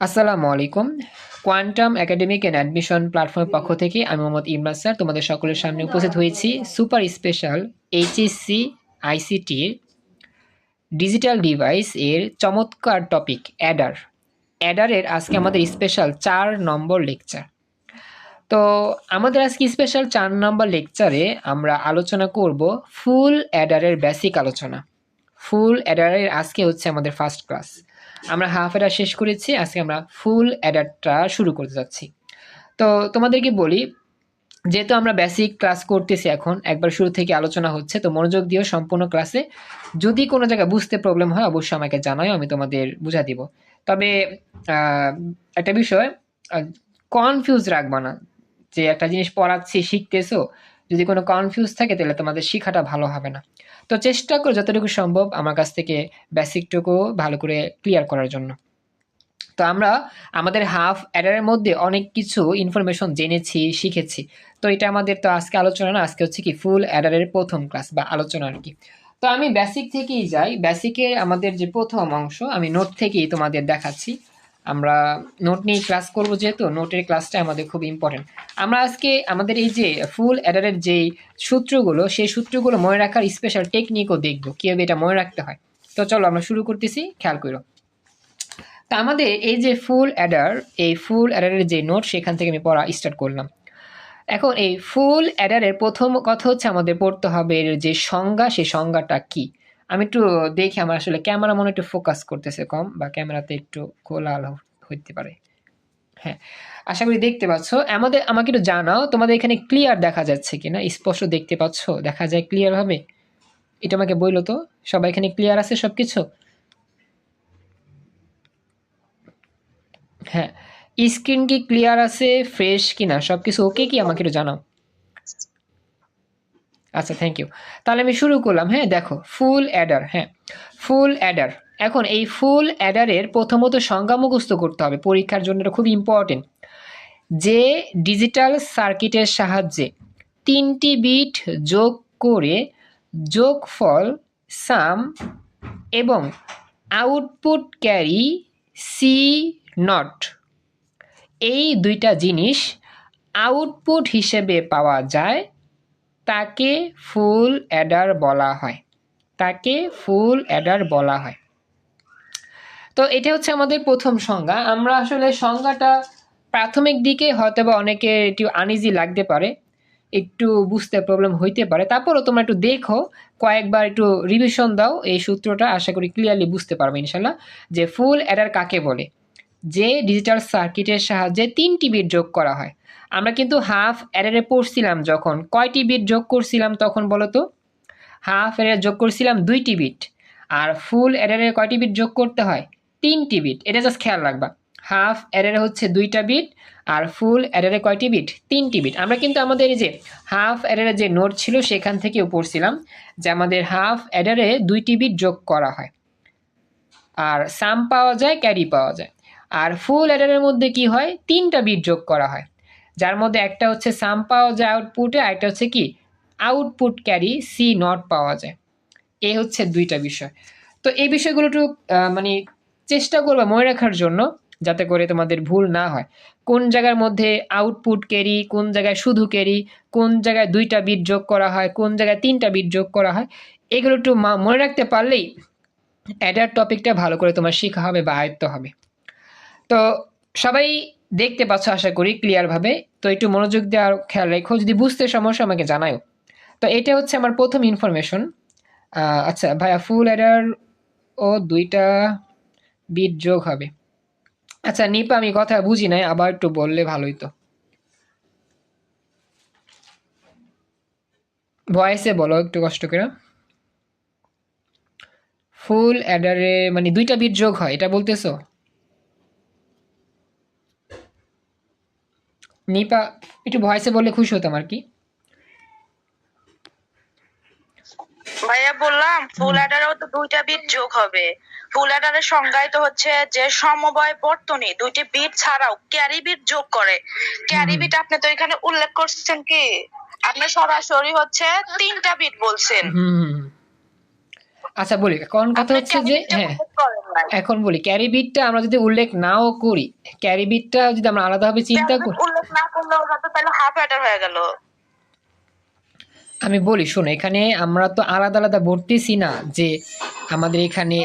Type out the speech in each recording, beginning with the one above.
আসসালামু আলাইকুম। Quantum academic and admission প্ল্যাটফর্মের পক্ষ থেকে আমি মোহাম্মদ ইমরান স্যার তোমাদের সকলের সামনে উপস্থিত হয়েছি সুপার স্পেশাল এইচএসসি আইসিটির ডিজিটাল ডিভাইস এর চমৎকার টপিক অ্যাডার। অ্যাডারের আজকে আমাদের স্পেশাল 4 নম্বর লেকচার। তো আমাদের আজকে স্পেশাল 4 নম্বর লেকচারে আমরা আলোচনা করব ফুল অ্যাডারের বেসিক আলোচনা। ফুল অ্যাডারের আজকে হচ্ছে আমাদের ফার্স্ট ক্লাস। আমরা হাফ অ্যাডার শেষ করেছি, আজকে আমরা ফুল অ্যাডারটা শুরু করতে যাচ্ছি। তো তোমাদেরকে বলি, যেহেতু আমরা বেসিক ক্লাস করতেছি, এখন একবার শুরু থেকে আলোচনা হচ্ছে, তো মনোযোগ দিও সম্পূর্ণ ক্লাসে। যদি কোনো জায়গায় বুঝতে প্রবলেম হয় অবশ্যই আমাকে জানাও, আমি তোমাদের বুঝা দিব। তবে একটা বিষয়, কনফিউজ রাখবা না। যে একটা জিনিস পড়াচ্ছি, শিখতেছো, যদি কোনো কনফিউজ থাকে তাহলে তোমাদের শেখাটা ভালো হবে না। তো চেষ্টা করো যতটুকু সম্ভব আমার কাছ থেকে বেসিকটুকু ভালো করে ক্লিয়ার করার জন্য। তো আমরা আমাদের হাফ অ্যাডারের মধ্যে অনেক কিছু ইনফরমেশন জেনেছি, শিখেছি। তো এটা আমাদের তো আজকে আলোচনা না, আজকে হচ্ছে কি ফুল অ্যাডারের প্রথম ক্লাস বা আলোচনা আর কি। তো আমি বেসিক থেকেই যাই। বেসিকে আমাদের যে প্রথম অংশ আমি নোট থেকেই তোমাদের দেখাচ্ছি। আমরা নোট নিয়ে ক্লাস করব, যেহেতু নোটের ক্লাসটা আমাদের খুব ইম্পর্টেন্ট। আমরা আজকে আমাদের এই যে ফুল অ্যাডারের যেই সূত্রগুলো, সেই সূত্রগুলো মনে রাখার স্পেশাল টেকনিকও দেখবো কিভাবে এটা মনে রাখতে হয়। তো চলো আমরা শুরু করতেছি, খেয়াল করো। তা আমাদের এই যে ফুল অ্যাডার, এই ফুল অ্যাডারের যে নোট, সেখান থেকে আমি পড়া স্টার্ট করলাম। এখন এই ফুল অ্যাডারের প্রথম কথা হচ্ছে আমাদের পড়তে হবে এর যে সংজ্ঞা, সেই সংজ্ঞাটা কি। আমি একটু দেখি, আমার আসলে ক্যামেরা মনে একটু ফোকাস করতেছে কম, বা ক্যামেরাতে একটু খোলা আলো হইতে পারে। হ্যাঁ, আশা করি দেখতে পাচ্ছ। আমাকে একটু জানাও তোমাদের এখানে ক্লিয়ার দেখা যাচ্ছে কিনা, স্পষ্ট দেখতে পাচ্ছ, দেখা যায় ক্লিয়ার ভাবে? এটা আমাকে বললো তো, সবাই এখানে ক্লিয়ার আছে সবকিছু? হ্যাঁ, স্ক্রিন কি ক্লিয়ার আছে, ফ্রেশ কিনা, সবকিছু ওকে কি, আমাকে একটু জানাও। আচ্ছা, থ্যাংক ইউ। তাহলে আমি শুরু করলাম। হ্যাঁ, দেখো ফুল অ্যাডার। হ্যাঁ, ফুল অ্যাডার। এখন এই ফুল অ্যাডারের প্রথমত সংজ্ঞা মুখস্থ করতে হবে, পরীক্ষার জন্য এটা খুব ইম্পর্টেন্ট। যে ডিজিটাল সার্কিটের সাহায্যে 3টি বিট যোগ করে যোগফল, সাম এবং আউটপুট ক্যারি সি নট, এই দুইটা জিনিস আউটপুট হিসেবে পাওয়া যায়, তাকে ফুল অ্যাডার বলা হয়। তাকে ফুল অ্যাডার বলা হয়। তো এটা হচ্ছে আমাদের প্রথম সংজ্ঞা। আমরা আসলে সংজ্ঞাটা প্রাথমিক দিকে হয়তো বা অনেকে একটু আনইজি লাগতে পারে, একটু বুঝতে প্রবলেম হইতে পারে, তারপরও তোমরা একটু দেখো, কয়েকবার একটু রিভিশন দাও, এই সূত্রটা আশা করি ক্লিয়ারলি বুঝতে পারবে ইনশাল্লাহ, যে ফুল অ্যাডার কাকে বলে। যে ডিজিটাল সার্কিটের সাহায্যে 3টি বিট যোগ করা হয়। আমরা কিন্তু হাফ অ্যাডারে পড়ছিলাম, যখন কয়টি বিট যোগ করছিলাম তখন বলো তো? হাফ অ্যাডারে যোগ করছিলাম 2টি বিট। আর ফুল অ্যাডারে কয়টি বিট যোগ করতে হয়? 3টি বিট। এটা জাস্ট খেয়াল রাখবা। হাফ অ্যাডারে হচ্ছে 2টা বিট, আর ফুল অ্যাডারে কয়টি বিট? 3টি বিট। আমরা কিন্তু আমাদের এই যে হাফ অ্যাডারে যে নোট ছিল সেখান থেকেও পড়ছিলাম যে আমাদের হাফ অ্যাডারে 2টি বিট যোগ করা হয়, আর সাম পাওয়া যায়, ক্যারি পাওয়া যায়। আর ফুল অ্যাডারের মধ্যে কি হয়? 3টা বিট যোগ করা হয়, যার মধ্যে একটা হচ্ছে সাম পাওয়া যায় আউটপুটে, আর একটা হচ্ছে কি আউটপুট ক্যারি সি নট পাওয়া যায়। এই হচ্ছে 2টা বিষয়। তো এই বিষয়গুলো একটু মানে চেষ্টা করবে মনে রাখার জন্য, যাতে করে তোমাদের ভুল না হয়। কোন জায়গার মধ্যে আউটপুট ক্যারি, কোন জায়গায় শুধু ক্যারি, কোন জায়গায় 2টা বিট যোগ করা হয়, কোন জায়গায় 3টা বিট যোগ করা হয়, এগুলো একটু মনে রাখতে পারলেই অ্যাডার টপিকটা ভালো করে তোমার শেখা হবে বা আয়ত্ত হবে। তো সবাই দেখতে পাচ্ছ আশা করি ক্লিয়ারভাবে। তো একটু মনোযোগ দিয়ে আর খেয়াল রেখো, যদি বুঝতে সমস্যা আমাকে জানাও। তো এটা হচ্ছে আমার প্রথম ইনফরমেশন। আচ্ছা ভাইয়া, ফুল অ্যাডার ও 2টা বিট যোগ হবে। আচ্ছা নিপা, আমি কথা বুঝি নাই, আবার একটু বললে ভালোই তো। ভয়েসে বলো একটু কষ্ট করে। ফুল অ্যাডারে মানে 2টা বিট যোগ হয়, এটা বলতেছো? নিপা, একটু ভয়েসে বললে খুশি হতাম আর কি। ভাইয়া বললাম ফুল অ্যাডারেও তো 2টা বিট যোগ হবে। ফুল অ্যাডারের সংজ্ঞায় তো হচ্ছে যে সমবায় বর্তনী 2টি বিট ছাড়াও ক্যারি বিট যোগ করে। ক্যারি বিট আপনি তো এখানে উল্লেখ করছেন কি? আপনি সরাসরি হচ্ছে 3টা বিট বলছেন। আচ্ছা বলি, কোন কথা আপনি হচ্ছে যে ক্যারি বিটটা হ্যাঁ, উল্লেখ করেন নাই। এখন বলি ক্যারি বিটটা আমরা যদি উল্লেখ নাও করি, ক্যারি বিটটা যদি আমরা আলাদাভাবে চিন্তা ক্যারি বিট করি, উল্লেখ না করলেও হয়তো তাহলে হাফ অ্যাডার হয়ে গেল। আমি বলি শোনো, এখানে আমরা তো আলাদা আলাদা বলতেছি না যে আমাদের এখানে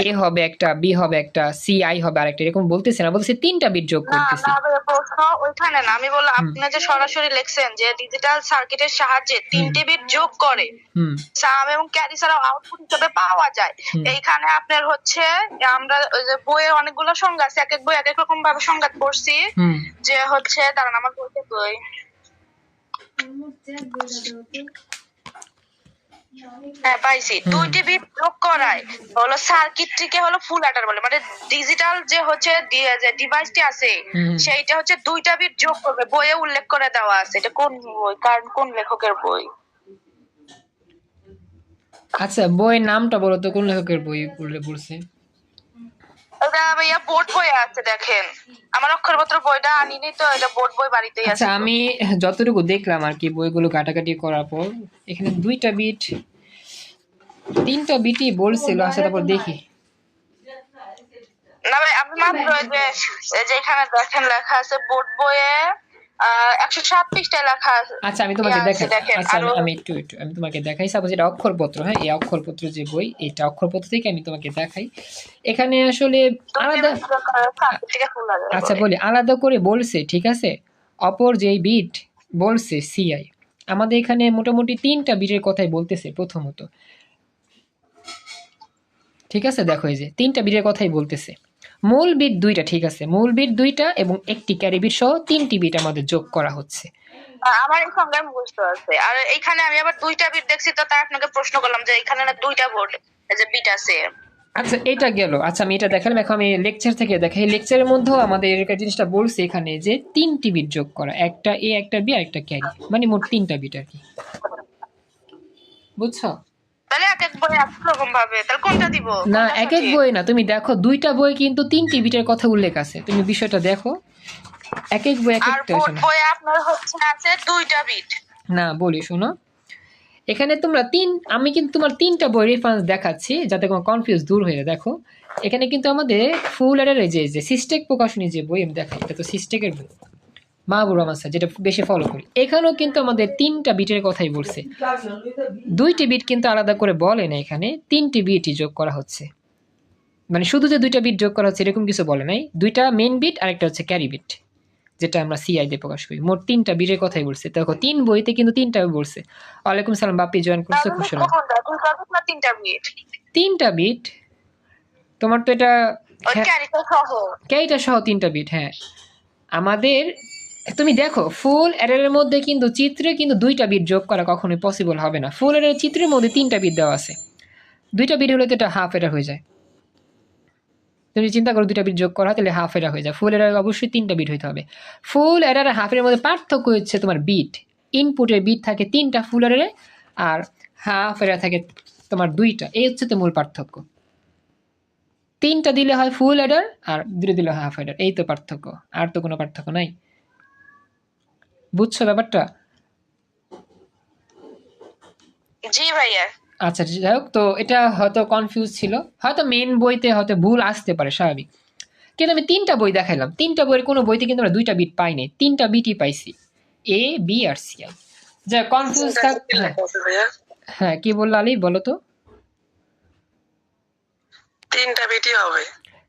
এ হবে একটা, বি হবে একটা, সি আই হবে আরেকটা, এরকম বলতেছি না, বলতেছি তিনটা বিট যোগ না করতেছি। না ভাইয়া, প্রশ্ন ওইখানে না, আমি বললাম হুম আপনি যে সরাসরি লিখছেন যে ডিজিটাল সার্কিটের সাহায্যে তিনটে বিট যোগ করে হুম সাম এবং ক্যারি ছাড়াও আউটপুট হিসেবে পাওয়া যায়। হুম এইখানে আপনার হচ্ছে আমরা ওই যে বইয়ে অনেকগুলো সংজ্ঞা আছে, এক এক বই এক এক রকম ভাবে সংজ্ঞা করছি। হুম যে হচ্ছে দাঁড়ান আমার বইতে বই, হ্যাঁ পাইছি, দুইটি বিট যোগ করায় হলো সার্কিটটিকে হলো ফুল অ্যাডার বলে, মানে ডিজিটাল যে হচ্ছে যে ডিভাইসটি আছে হুম। সেইটা হচ্ছে দুইটা বিট যোগ করবে, বইয়ে উল্লেখ করে দেওয়া আছে। এটা কোন বই, কোন লেখকের বই? আচ্ছা বইয়ের নামটা বলো তো, কোন লেখকের বই পড়ছে? এটা ভাইয়া বোর্ড বই আছে, দেখেন আমার অক্ষরপত্র বইটা আনিনি তো, এটা বোর্ড বই বাড়িতেই আছে। আচ্ছা আমি যতটুকু দেখলাম আর কি বইগুলো ঘাটাঘাটি করার পর, এখানে দুইটা বিট, তিনটা বিটই বলছিল। আচ্ছা তারপর দেখি। না ভাই, আমি মাত্র এই যে এখানে দেখেন লেখা আছে বোর্ড বইয়ে 107 পৃষ্ঠায় লেখা আছে। আচ্ছা আমি তোমাকে দেখাই। দেখেন আচ্ছা আরো আমি একটু আমি তোমাকে দেখাই। সাপোজ এটা অক্ষরপত্র, হ্যাঁ এই অক্ষরপত্র যে বই, এটা অক্ষরপত্র থেকে আমি তোমাকে দেখাই। এখানে আসলে আলাদা, থেকে ফুল লাগে আচ্ছা বলি আলাদা করে বলছে, ঠিক আছে। অপর যেই বিট বলছে সিআই, আমাদের এখানে মোটামুটি তিনটা বিটের কথাই বলতেছে প্রথমত, ঠিক আছে। দেখো এই যে তিনটা বিটের কথাই বলতেছে। মূল বিট দুইটা, ঠিক আছে, মূল বিট দুইটা এবং একটি ক্যারি বিট সহ তিনটি বিট আমাদের যোগ করা হচ্ছে। আমার এই সংজ্ঞায় মুখস্থ আছে। আর এইখানে আমি আবার দুইটা বিট দেখছি, তো তাই আপনাকে প্রশ্ন করলাম যে এখানে না দুইটা বোর্ড যে বিট আছে। আচ্ছা এটা গেল। আচ্ছা আমি এটা দেখালাম, এখন আমি লেকচার থেকে দেখাই। লেকচারের মধ্যেও আমাদের এর জিনিসটা বলছে এখানে যে তিনটি বিট যোগ করা, একটা এ একটা বি আর একটা ক্যারি, মানে মোট তিনটা বিট আর কি, বুঝছো? তাহলে এক এক বই এক রকম ভাবে, তাহলে কোনটা দিব? না কোনটা এক এক সঠিক? বই না, তুমি দেখো দুইটা বই কিন্তু তিনটি বিটের কথা উল্লেখ আছে, তুমি বিষয়টা দেখো। এক এক বই এক আর একটা বোর্ড শোনো। বইয়ে আপনার হচ্ছে আছে দুইটা বিট। না বলি শোনো, এখানে তোমরা আমি কিন্তু তোমার তিনটা বই রেফারেন্স দেখাচ্ছি যাতে কোনো কনফিউজ দূর হয়ে যায়। দেখো এখানে কিন্তু আমাদের ফুল অ্যাডারের যে সিস্টেক প্রকাশনী যে বই আমি দেখাই, এটা তো সিস্টেকের বই, মাহবুব রহমান স্যার, যেটা বেশি ফলো করি। এখানেও কিন্তু আমাদের তিনটা বিটের কথাই বলছে, দুইটি বিট কিন্তু আলাদা করে বলে না, এখানে তিনটি বিটই যোগ করা হচ্ছে। মানে শুধু যে দুইটা বিট যোগ করা হচ্ছে এরকম কিছু বলে নাই, দুইটা মেন বিট আর একটা হচ্ছে ক্যারি বিট, যেটা আমরা সিআই দিয়ে প্রকাশ করি। মোট তিনটা বিটের কথাই বলছে। দেখো তিন বইতে কিন্তু তিনটা বলছে। ওয়ালাইকুম সালাম বাপ্পি, জয়েন করছো, খুব তাহলে সালাম। কোনটা, দুইটা বিট না তিনটা বিট? তিনটা বিট তোমার তো এটা, ওই ক্যারিটা সহ। ক্যারিটা সহ তিনটা বিট, হ্যাঁ। আমাদের তুমি দেখো ফুল অ্যাডারের মধ্যে কিন্তু চিত্রে কিন্তু দুইটা বিট যোগ করা কখনোই পসিবল হবে না। ফুল অ্যাডারের চিত্রের মধ্যে তিনটা বিট দেওয়া আছে, দুইটা বিট হলে তো এটা হাফ অ্যাডার হয়ে যায়। তুমি চিন্তা করো দুইটা বিট যোগ করা তাহলে হাফ অ্যাডার হয়ে যায়। ফুল অ্যাডার অবশ্যই তিনটা বিট হইতে হবে। ফুল অ্যাডার আর হাফের মধ্যে পার্থক্য হচ্ছে তোমার বিট, ইনপুটের বিট থাকে তিনটা ফুল অ্যাডারে, আর হাফ অ্যাডার থাকে তোমার দুইটা। এই হচ্ছে তো মূল পার্থক্য। তিনটা দিলে হয় ফুল অ্যাডার আর দুটো দিলে হাফ অ্যাডার, এই তো পার্থক্য, আর তো কোনো পার্থক্য নাই। বুঝছো ব্যাপারটা? জি ভাইয়া। আচ্ছা যাই হোক, তো এটা হয়তো কনফিউজ ছিল, হয়তো মেন বইতে হয়তো ভুল আসতে পারে, স্বাভাবিক। কিন্তু আমি তিনটা বই দেখাইলাম, তিনটা বইয়ের কোনো বইতে কিন্তু আমরা দুইটা বিট পাই নাই, তিনটা বিটই পাইছি, A B R C I. যা কনফিউজ থাক, হ্যাঁ কি বললো আলী, বলো তো? তিনটা বিটই হবে।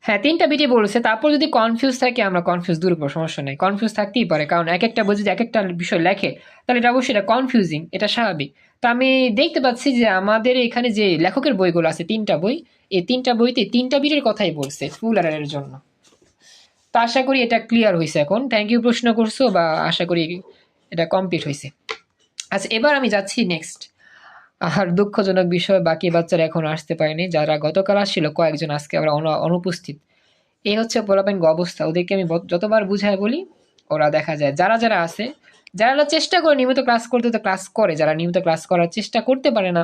হ্যাঁ তিনটা বিটই বলছে। তারপর যদি কনফিউজ থাকে আমরা কনফিউজ দূর করবো, সমস্যা নেই, কনফিউজ থাকতেই পারে, কারণ এক একটা বই যদি এক একটা বিষয় লেখে তাহলে এটা অবশ্যই এটা কনফিউজিং, এটা স্বাভাবিক। তো আমি দেখতে পাচ্ছি যে আমাদের এখানে যে লেখকের বইগুলো আছে তিনটা বই, এই তিনটা বইতে তিনটা বিটের কথাই বলছে ফুল অ্যাডারের জন্য। তো আশা করি এটা ক্লিয়ার হয়েছে এখন। থ্যাংক ইউ প্রশ্ন করছো, বা আশা করি এটা কমপ্লিট হয়েছে। আচ্ছা এবার আমি যাচ্ছি নেক্সট। আর দুঃখজনক বিষয়, বাকি বাচ্চারা এখন আসতে পারেনি, যারা গতকাল আসছিল কয়েকজন আজকে আবার অনুপস্থিত। এই হচ্ছে পোলাপাইন অবস্থা। ওদেরকে আমি যতবার বুঝায় বলি, ওরা দেখা যায় যারা যারা আছে, যারা চেষ্টা করে নিয়মিত ক্লাস করতে, তো ক্লাস করে, যারা নিয়মিত ক্লাস করার চেষ্টা করতে পারে না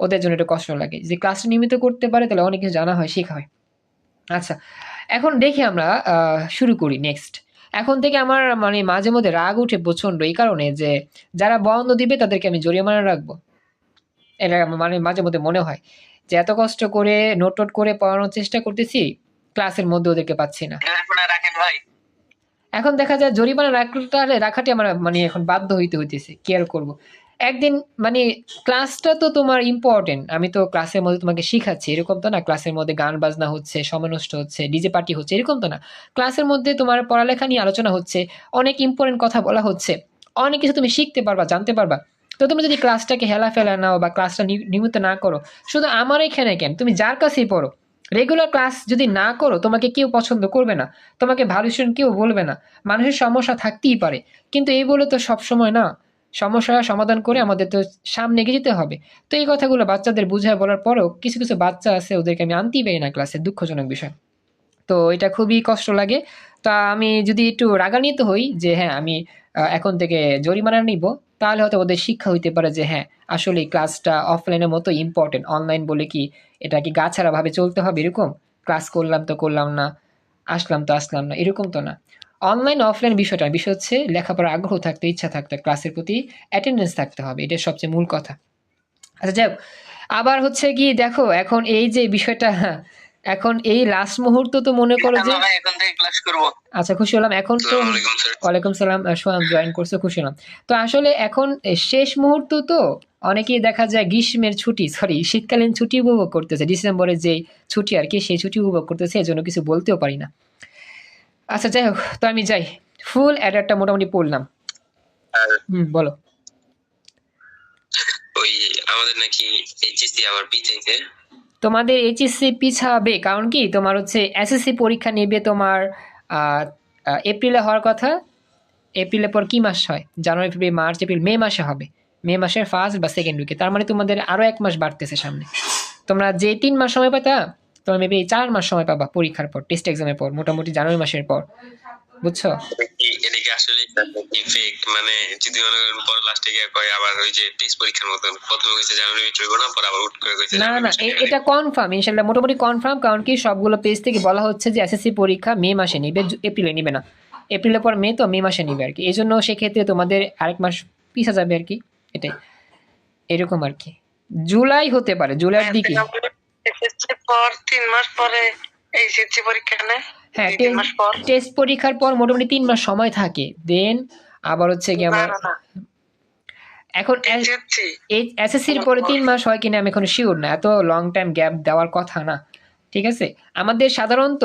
ওদের জন্য একটু কষ্ট লাগে। যে ক্লাসটা নিয়মিত করতে পারে তাহলে অনেক কিছু জানা হয়, শেখা হয়। আচ্ছা এখন দেখি আমরা শুরু করি নেক্সট। এখন থেকে আমার মানে মাঝে মধ্যে রাগ উঠে প্রচণ্ড, এই কারণে যে যারা বন্ধ দিবে তাদেরকে আমি জরিমানা রাখবো, এটা মানে মাঝে মধ্যে মনে হয় যে এত কষ্ট করে নোট টোট করে পড়ানোর চেষ্টা করতেছি, ক্লাসের মধ্যে ওদেরকে পাচ্ছি না। রাখেন ভাই। এখন দেখা যায় জরিমানা রাখাটি আমার মানে এখন বাধ্য হইতেছে, কি আর করবো। একদিন মানে ক্লাসটা তো তোমার ইম্পর্টেন্ট, আমি তো ক্লাসের মধ্যে তোমাকে শিখাচ্ছি, এরকম তো না ক্লাসের মধ্যে গান বাজনা হচ্ছে, সময় নষ্ট হচ্ছে, ডিজে পার্টি হচ্ছে, এরকম তো না। ক্লাসের মধ্যে তোমার পড়ালেখা নিয়ে আলোচনা হচ্ছে, অনেক ইম্পর্টেন্ট কথা বলা হচ্ছে, অনেক কিছু তুমি শিখতে পারবা, জানতে পারবা। তো তুমি যদি ক্লাসটাকে হেলা ফেলা নাও বা ক্লাসটা নিয়মিত না করো, শুধু আমার এখানে কেন, তুমি যার কাছেই পড়ো, রেগুলার ক্লাস যদি না করো তোমাকে কেউ পছন্দ করবে না, তোমাকে ভালো স্টুডেন্ট কেউ বলবে না। মানুষের সমস্যা থাকতেই পারে, কিন্তু এই বলে তো সবসময় না, সমস্যার সমাধান করে আমাদের তো সামনে এগিয়ে যেতে হবে। তো এই কথাগুলো বাচ্চাদের বুঝায় বলার পরেও কিছু কিছু বাচ্চা আছে ওদেরকে আমি আনতেই পারি না ক্লাসে, দুঃখজনক বিষয়। তো এটা খুবই কষ্ট লাগে। তা আমি যদি একটু রাগান্বিত হই যে হ্যাঁ আমি এখন থেকে জরিমানা নিব, তাহলে হয়তো ওদের শিক্ষা হইতে পারে যে হ্যাঁ আসলে ক্লাসটা অফলাইনের মতো ইম্পর্টেন্ট, অনলাইন বলে কি এটা কি গা ছাড়া ভাবে চলতে হবে এরকম, ক্লাস করলাম তো করলাম না, আসলাম তো আসলাম না, এরকম তো না। অনলাইন অফলাইন বিষয় হচ্ছে লেখাপড়ার আগ্রহ থাকতে, ইচ্ছা থাকতে, ক্লাসের প্রতি অ্যাটেন্ডেন্স থাকতে হবে, এটা সবচেয়ে মূল কথা। আচ্ছা যাই হোক, আবার হচ্ছে কি দেখো এখন এই যে বিষয়টা, এখন এই লাস্ট মুহূর্ত তো মনে করো যে এখন থেকে ক্লাস করব। আচ্ছা খুশি হলাম এখন তো। ওয়ালাইকুম সালাম, সোহান জয়েন করছো, খুশি হলাম। তো আসলে এখন শেষ মুহূর্ত তো, অনেকেই দেখা যায় গ্রীষ্মের ছুটি শীতকালীন ছুটি উপভোগ করতেছে, ডিসেম্বরের যে ছুটি আর কি, সেই ছুটি উপভোগ করতেছে, এই জন্য কিছু বলতেও পারি না। আচ্ছা যাই হোক, তো আমি যাই, ফুল অ্যাডারটা মোটামুটি পড়লাম। বলো। ওই আমাদের নাকি এইচএসসি আবার পিছাইছে। তোমাদের এইচএসসি পিছাবে কারণ কি, তোমার হচ্ছে এসএসসি পরীক্ষা নেবে তোমার এপ্রিলে হওয়ার কথা। এপ্রিলের পর কি মাস হয়, জানুয়ারি ফেব্রুয়ারি মার্চ এপ্রিল মে মাসে হবে, মে মাসের ফার্স্ট বা সেকেন্ড উইকে। তার মানে তোমাদের আরও 1 মাস বাড়তেছে সামনে। তোমরা যে 3 মাস সময় পাতা, তোমরা মেবি 4 মাস সময় পাবা পরীক্ষার পর, টেস্ট এক্সামের পর, মোটামুটি জানুয়ারি মাসের পর, বুঝছো? এটা কি আসলে ফেক? মানে যদি মনে করেন পর লাস্টে গিয়ে কয় আবার ওই যে টেস্ট পরীক্ষার মতন, প্রথমে কইছে জানুয়ারি চলবে না, পর আবার উঠ করে কইছে না না, এটা কনফার্ম ইনশাল্লাহ, মোটামুটি কনফার্ম। কারণ কি সবগুলো পেজ থেকে বলা হচ্ছে যে এসএসসি পরীক্ষা মে মাসে নিবে, এপ্রিলে নিবে না। এপ্রিলের পর মে, তো মে মাসে নিবে আর কি। এই জন্য সেক্ষেত্রে তোমাদের আরেক মাস পিছা যাবে আর কি, এটাই এরকম আর কি। জুলাই হতে পারে, জুলাইয়ের দিকে। এসএসসি পর 3 মাস পরে এইচএসসি পরীক্ষা নেয়। হ্যাঁ, 3 মাস পর টেস্ট পরীক্ষার পর মোটামুটি 3 মাস সময় থাকে, দেন আবার হচ্ছে কি আমার এখন এই এসএসসির পরে 3 মাস হয় কিনা আমি এখন শিওর না, এত লং টাইম গ্যাপ দেওয়ার কথা না, ঠিক আছে। আমাদের সাধারণত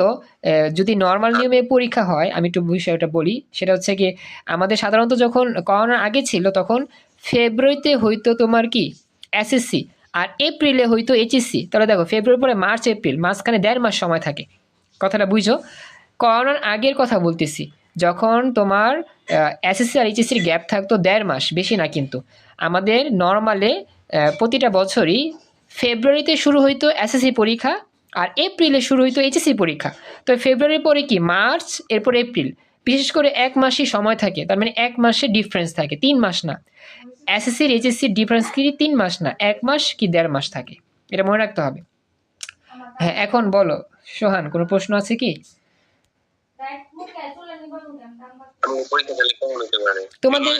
যদি নর্মাল নিয়মে পরীক্ষা হয়, আমি একটু বিষয়টা বলি, সেটা হচ্ছে কি আমাদের সাধারণত যখন করোনার আগে ছিল তখন ফেব্রুয়ারিতে হইতো তোমার কি এসএসসি, আর এপ্রিলে হইতো এইচএসসি। তাহলে দেখো ফেব্রুয়ারি পরে মার্চ এপ্রিল, মাঝখানে 1.5 মাস সময় থাকে, কথাটা বুঝো। করোনার আগের কথা বলতেছি, যখন তোমার এসএসসি আর এইচএসসির গ্যাপ থাকতো 1.5 মাস, বেশি না কিন্তু। আমাদের নর্মালে প্রতিটা বছরই ফেব্রুয়ারিতে শুরু হইতো এসএসসি পরীক্ষা, আর এপ্রিলে শুরু হইতো এইচএসসি পরীক্ষা। তো ফেব্রুয়ারির পরে কি মার্চ, এরপর এপ্রিল, বিশেষ করে 1 মাসই সময় থাকে, তার মানে 1 মাসের ডিফারেন্স থাকে, 3 মাস না। এসএসসির এইচএসসির ডিফারেন্স কি 3 মাস না, 1 মাস কি 1.5 মাস থাকে, এটা মনে রাখতে হবে। হ্যাঁ এখন বলো সোহান, কোনো প্রশ্ন আছে কি? তোমাদের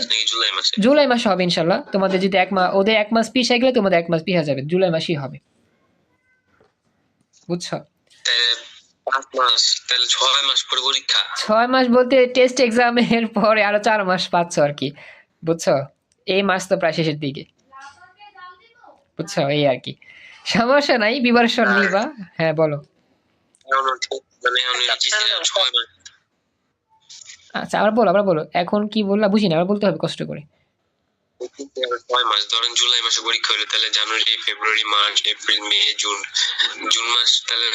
জুলাই মাসে হবে ইনশাল্লাহ। তোমাদের যদি 1 মাস, ওদের 1 মাস পিছিয়ে গেলে তোমাদের 1 মাস পিছিয়ে যাবে, জুলাই মাসেই হবে, বুঝছো? 5 মাস, তাহলে 6 মাস পরে পরীক্ষা। 6 মাস বলতে টেস্ট এক্সামের পরে আরো 4 মাস পাচ্ছ আর কি, বুঝছো? এই মাস তো প্রায় শেষের দিকে, বুঝছো? এই আর কি, সমস্যা নাই, প্রিপারেশন নিবা। হ্যাঁ বলো। আচ্ছা আবার বলো, এখন কি বললা বুঝি না, আবার বলতে হবে কষ্ট করে। 6 মাস ধরেন, জুলাই মাসে পরীক্ষা হলো, তাহলে জানুয়ারি ফেব্রুয়ারি মার্চ এপ্রিল মে জুন মাস, তাহলে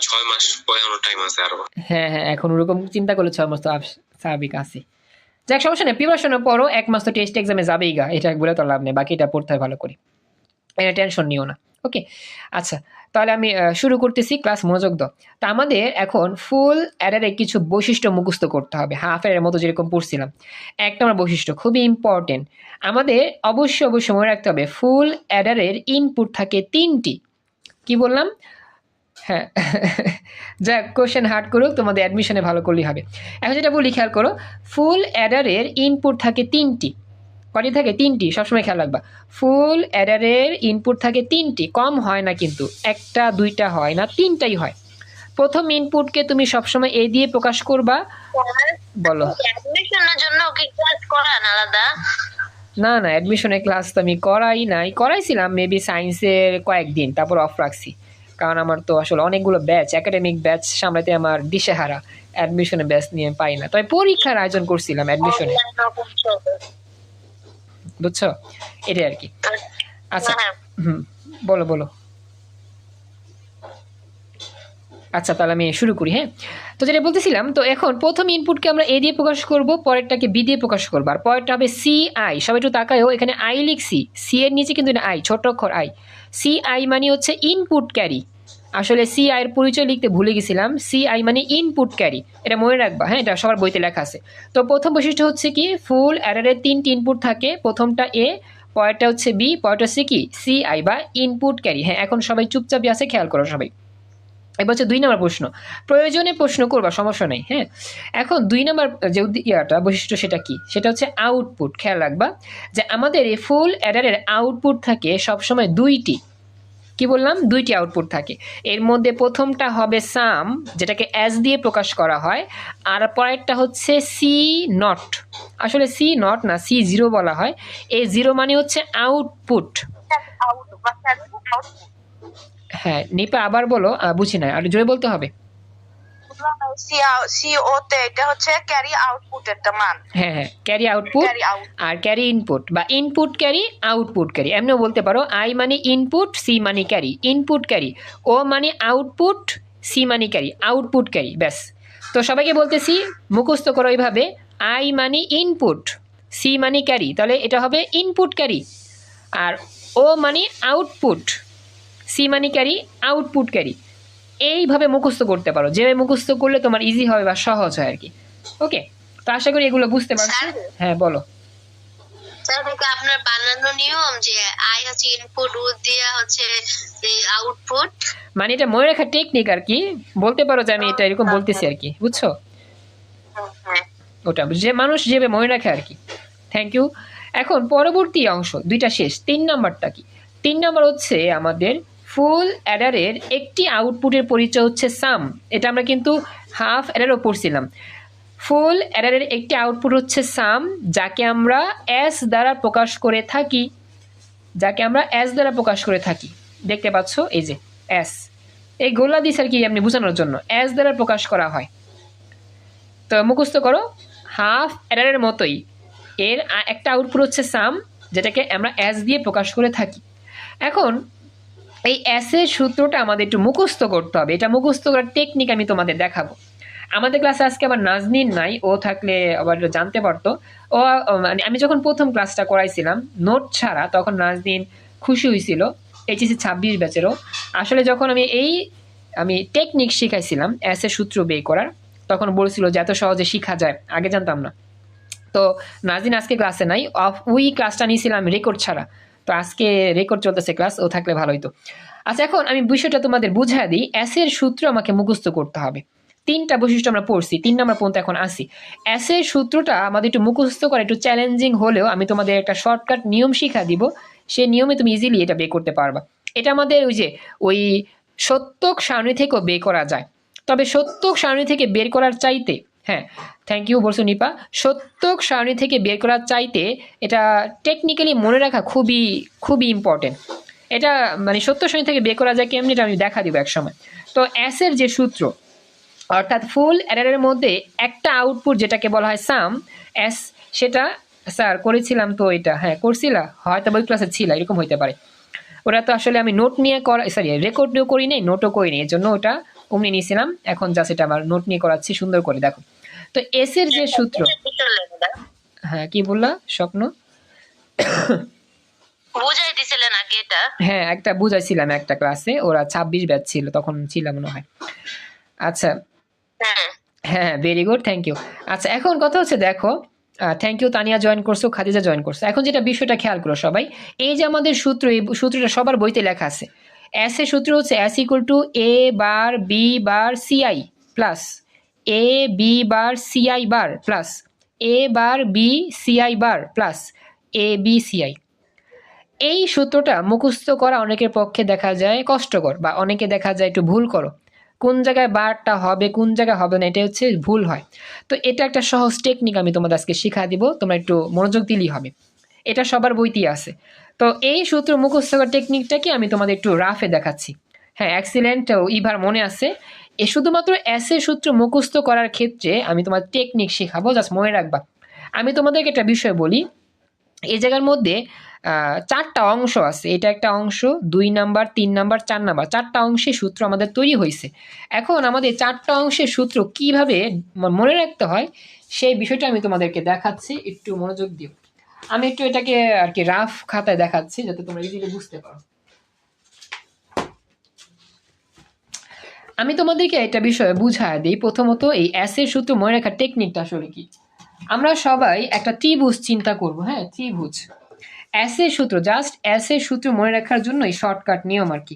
6 মাস পড়ানোর টাইম আছে আরো। হ্যাঁ এখন ওরকম চিন্তা করলে 6 মাস তো স্বাভাবিক আছে। যাক সমস্যা নেই, প্রিপারেশনের পরও 1 মাস তো টেস্ট এক্সামে যাবেই গা, এটা বলে তো লাভ নেই, বাকিটা পড়তে হয় ভালো করে, এটা টেনশন নিও না। ওকে আচ্ছা, তাহলে আমি শুরু করতেছি, ক্লাস মনোযোগ দাও। তা আমাদের এখন ফুল অ্যাডারে কিছু বৈশিষ্ট্য মুখস্থ করতে হবে, হাফ অ্যাডারের মতো যেরকম পড়ছিলাম। 1 নম্বর বৈশিষ্ট্য খুবই ইম্পর্টেন্ট, আমাদের অবশ্যই মনে রাখতে হবে ফুল অ্যাডারের ইনপুট থাকে 3টি। কি বললাম? হ্যাঁ যাক, কোশ্চেন হার্ড করুক, তোমাদের অ্যাডমিশনে ভালো করলেই হবে। এখন যেটা বলি খেয়াল করো, ফুল অ্যাডারের ইনপুট থাকে 3টি। কয়টি থাকে? 3টি। সবসময় খেয়াল রাখবা। ফুল অ্যাডারের ইনপুট থাকে 3টি, কম হয় না কিন্তু, 1টা 2টা হয় না, 3টাই হয়। প্রথম ইনপুটকে তুমি সবসময় এ দিয়ে প্রকাশ করবা। বলো। অ্যাডমিশনের জন্য কি ক্লাস করান আলাদা? না না, অ্যাডমিশনের ক্লাস তো আমি করাই নাই, করাইছিলাম মেবি সায়েন্সের কয়েকদিন, তারপর অফ রাখছি। কারণ আমার তো আসলে অনেকগুলো ব্যাচ, একাডেমিক ব্যাচ সামলাতে আমার দিশেহারা, অ্যাডমিশনের ব্যাচ নিয়ে পাই না। তবে পরীক্ষার আয়োজন করছিলাম অ্যাডমিশনে, বুঝছো, এটাই আর কি। আচ্ছা, বলো বলো। আচ্ছা, তাহলে আমি শুরু করি। হ্যাঁ, তো যেটা বলতেছিলাম, তো এখন প্রথম ইনপুটকে আমরা এ দিয়ে প্রকাশ করব, পরেরটাকে বি দিয়ে প্রকাশ করবো, আর পরেরটা হবে সি আই। সবাই একটু তাকায়ও, এখানে আই লিখছি, সি এর নিচে কিন্তু আই, ছোট অক্ষর আই। সি আই মানে হচ্ছে ইনপুট ক্যারি। আসলে সি আই এর পরিচয় লিখতে ভুলে গেছিলাম, সি আই মানে ইনপুট ক্যারি, এটা মনে রাখবা। হ্যাঁ, এটা সবার বইতে লেখা আছে। তো প্রথম বৈশিষ্ট্য হচ্ছে কি, ফুল অ্যাডারের 3টি ইনপুট থাকে, প্রথমটা এ, পরেরটা হচ্ছে বি, পরেরটা হচ্ছে কি সি আই বা ইনপুট ক্যারি। হ্যাঁ, এখন সবাই চুপচাপই আছে, খেয়াল করো সবাই। এবার হচ্ছে 2 নম্বর প্রশ্ন, প্রয়োজনে প্রশ্ন করবা, সমস্যা নেই। হ্যাঁ, এখন 2 নম্বর যে বৈশিষ্ট্য সেটা কি, সেটা হচ্ছে আউটপুট। খেয়াল রাখবা যে আমাদের এই ফুল অ্যাডারের আউটপুট থাকে সবসময় 2টি। কি বললাম? 2টি আউটপুট থাকে। এর মধ্যে প্রথমটা হবে সাম, যেটাকে এস দিয়ে প্রকাশ করা হয়, আর পরেরটা হচ্ছে সি নট। আসলে সি নট না, সি জিরো বলা হয়। এই জিরো মানে হচ্ছে আউটপুট। হ্যাঁ নিপা, আবার বলো, বুঝি না, আর জোরে বলতে হবে। সিওতে এটা হচ্ছে ক্যারি আউটপুটের মান। হ্যাঁ হ্যাঁ, ক্যারি আউটপুট আর ক্যারি ইনপুট, বা ইনপুট ক্যারি আউটপুট ক্যারি, এমনিও বলতে পারো। আই মানে ইনপুট, সি মানে ক্যারি, ইনপুট ক্যারি। ও মানে আউটপুট, সি মানে ক্যারি, আউটপুট ক্যারি। ব্যাস। তো সবাইকে বলতেছি, মুখস্থ করো এইভাবে, আই মানে ইনপুট, সি মানে ক্যারি, তাহলে এটা হবে ইনপুট ক্যারি। আর ও মানে আউটপুট, সি মানে ক্যারি, আউটপুট ক্যারি। এইভাবে মুখস্থ করতে পারো, যেভাবে মুখস্থ করলে তোমার ইজি হবে বা সহজ হয় আর কি। ওকে, তো আশা করি এগুলো বুঝতে পারছো। হ্যাঁ বলো। আপনার বানানো নিয়ম যে আই হচ্ছে ইনপুট, ও দিয়ে হচ্ছে আউটপুট, মানে এটা মনে রাখার টেকনিক আর কি, বলতে পারো যে আমি এটা এরকম বলতেছি আর কি, বুঝছো? ওটা যে মানুষ যেভাবে মনে রাখে আর কি। Thank you. এখন পরবর্তী অংশ, 2টা শেষ। 3 নাম্বারটা কি? 3 নাম্বার হচ্ছে আমাদের ফুল অ্যাডারের একটি আউটপুটের পরিচয় হচ্ছে সাম। এটা আমরা কিন্তু হাফ অ্যাডারও পড়ছিলাম। ফুল অ্যাডারের একটি আউটপুট হচ্ছে সাম, যাকে আমরা এস দ্বারা প্রকাশ করে থাকি, দেখতে পাচ্ছ, এই যে এস, এই গোলা দিস আর কি এমনি বোঝানোর জন্য, এস দ্বারা প্রকাশ করা হয়। তো মুখস্থ করো, হাফ অ্যাডারের মতোই এর একটা আউটপুট হচ্ছে সাম, যেটাকে আমরা এস দিয়ে প্রকাশ করে থাকি। এখন এই এস এর সূত্রটা আমাদের একটু মুখস্থ করতে হবে। এটা মুখস্থ করার টেকনিক আমি তোমাদের দেখাবো। আমাদের ক্লাসে আজকে আবার নাজনীন নাই, ও থাকলে আবার জানতে পারতো। ও মানে আমি যখন প্রথম ক্লাসটা করাইছিলাম নোট ছাড়া, তখন নাজনীন খুশি হয়েছিল, এইচএসসি 26 ব্যাচেরও। আসলে যখন আমি টেকনিক শিখাইছিলাম এস এর সূত্র বের করার, তখন বলছিল যে এত সহজে শিখা যায়, আগে জানতাম না। তো নাজনীন আজকে ক্লাসে নাই, ওই ক্লাসটা নিয়েছিলাম রেকর্ড ছাড়া। তো আজকে রেকর্ড চলতেছে ক্লাস, ও থাকলে ভালো হতো। আচ্ছা, এখন আমি বিষয়টা তোমাদের বুঝাই দিই। এস এর সূত্র আমাকে মুখস্থ করতে হবে। 3টা বৈশিষ্ট্য আমরা পড়ছি, 3 নাম্বার পর্যন্ত এখন আসি। এস এর সূত্রটা আমাদের একটু মুখস্থ করা একটু চ্যালেঞ্জিং হলেও আমি তোমাদের একটা শর্টকাট নিয়ম শিখা দিব, সেই নিয়মে তুমি ইজিলি এটা বের করতে পারবা। এটা আমাদের ওই সত্যক সারণী থেকেও বের করা যায়, তবে সত্যক সারণী থেকে বের করার চাইতে, হ্যাঁ থ্যাংক ইউ বলছো নিপা, সত্যক সারণী থেকে বের করার চাইতে এটা টেকনিক্যালি মনে রাখা খুবই খুবই ইম্পর্টেন্ট। এটা মানে সত্য সারণী থেকে বের করা যায় কেমনি, এটা আমি দেখা দিব এক সময়। তো এস এর যে সূত্র, অর্থাৎ ফুল অ্যাডারের মধ্যে একটা আউটপুট যেটাকে বলা হয় সাম এস, সেটা স্যার করেছিলাম তো, এটা হ্যাঁ করছিলা, হয়তো বই ক্লাসে ছিল, এরকম হইতে পারে। ওটা তো আসলে আমি নোট নিয়ে রেকর্ড নিয়েও করি নাই, নোটও করি নি, এর জন্য ওটা অমনি নিয়েছিলাম। এখন জাস্ট এটা আবার নোট নিয়ে করাচ্ছি সুন্দর করে, দেখো। তো এস এর যে সূত্র, হ্যাঁ কি বললা স্বপ্ন? বুঝাই দিছিলেন আগে এটা? হ্যাঁ একটা বুঝাইছিলাম একটা ক্লাসে, ওরা 26 ব্যাচ ছিল তখন, ছিলাম মনে হয়। আচ্ছা হ্যাঁ, ভেরি গুড, থ্যাংক ইউ। আচ্ছা, এখন কথা হচ্ছে দেখো, থ্যাংক ইউ তানিয়া জয়েন করছো, খাদিজা জয়েন করছো। এখন যেটা বিষয়টা খেয়াল করো সবাই, এই যে আমাদের সূত্র, এই সূত্রটা সবার বইতে লেখা আছে। এস এর সূত্র হচ্ছে S equal to A bar B bar CI plus A B bar CI bar plus A bar B CI bar plus ABCI। এই সূত্রটা মুখস্থ করা অনেকের পক্ষে দেখা যায় কষ্টকর, বা অনেকে দেখা যায় একটু ভুল করো, কোন জায়গায় বারটা হবে কোন জায়গায় হবে না, এটা হচ্ছে ভুল হয়। তো এটা একটা সহজ টেকনিক আমি তোমাদের আজকে শিখা দিব, তোমরা একটু মনোযোগ দিলেই হবে। এটা সবার বইতেই আছে। তো এই সূত্র মুখস্থ করার টেকনিকটাকে আমি তোমাদের একটু রাফে দেখাচ্ছি। হ্যাঁ, এক্সিলেন্ট ইভার মনে আছে। এ শুধুমাত্র এসে সূত্র মুখস্থ করার ক্ষেত্রে আমি তোমার টেকনিক শেখাবো, জাস্ট মনে রাখবা। আমি তোমাদেরকে একটা বিষয় বলি, এই জায়গার মধ্যে 4টা অংশ আছে, এটা একটা অংশ, 2 নাম্বার 3 নাম্বার 4 নাম্বার, 4টা অংশে সূত্র আমাদের তৈরি হয়েছে। এখন আমাদের 4টা অংশের সূত্র কিভাবে মনে রাখতে হয় সেই বিষয়টা আমি তোমাদেরকে দেখাচ্ছি, একটু মনোযোগ দিও। আমি একটু এটাকে আর কি রাফ খাতায় দেখাচ্ছি যাতে তোমরা ইজিলি বুঝতে পারো। আমি তোমাদেরকে একটা বিষয় বুঝায় দিই। প্রথমত এই এর সূত্র মনে রাখার টেকনিকটা আসলে কি। আমরা সবাই একটা ত্রিভুজ চিন্তা করব। হ্যাঁ, ত্রিভুজ এর সূত্র, জাস্ট এর সূত্র মনে রাখার জন্য এই শর্টকাট নিয়ম আর কি।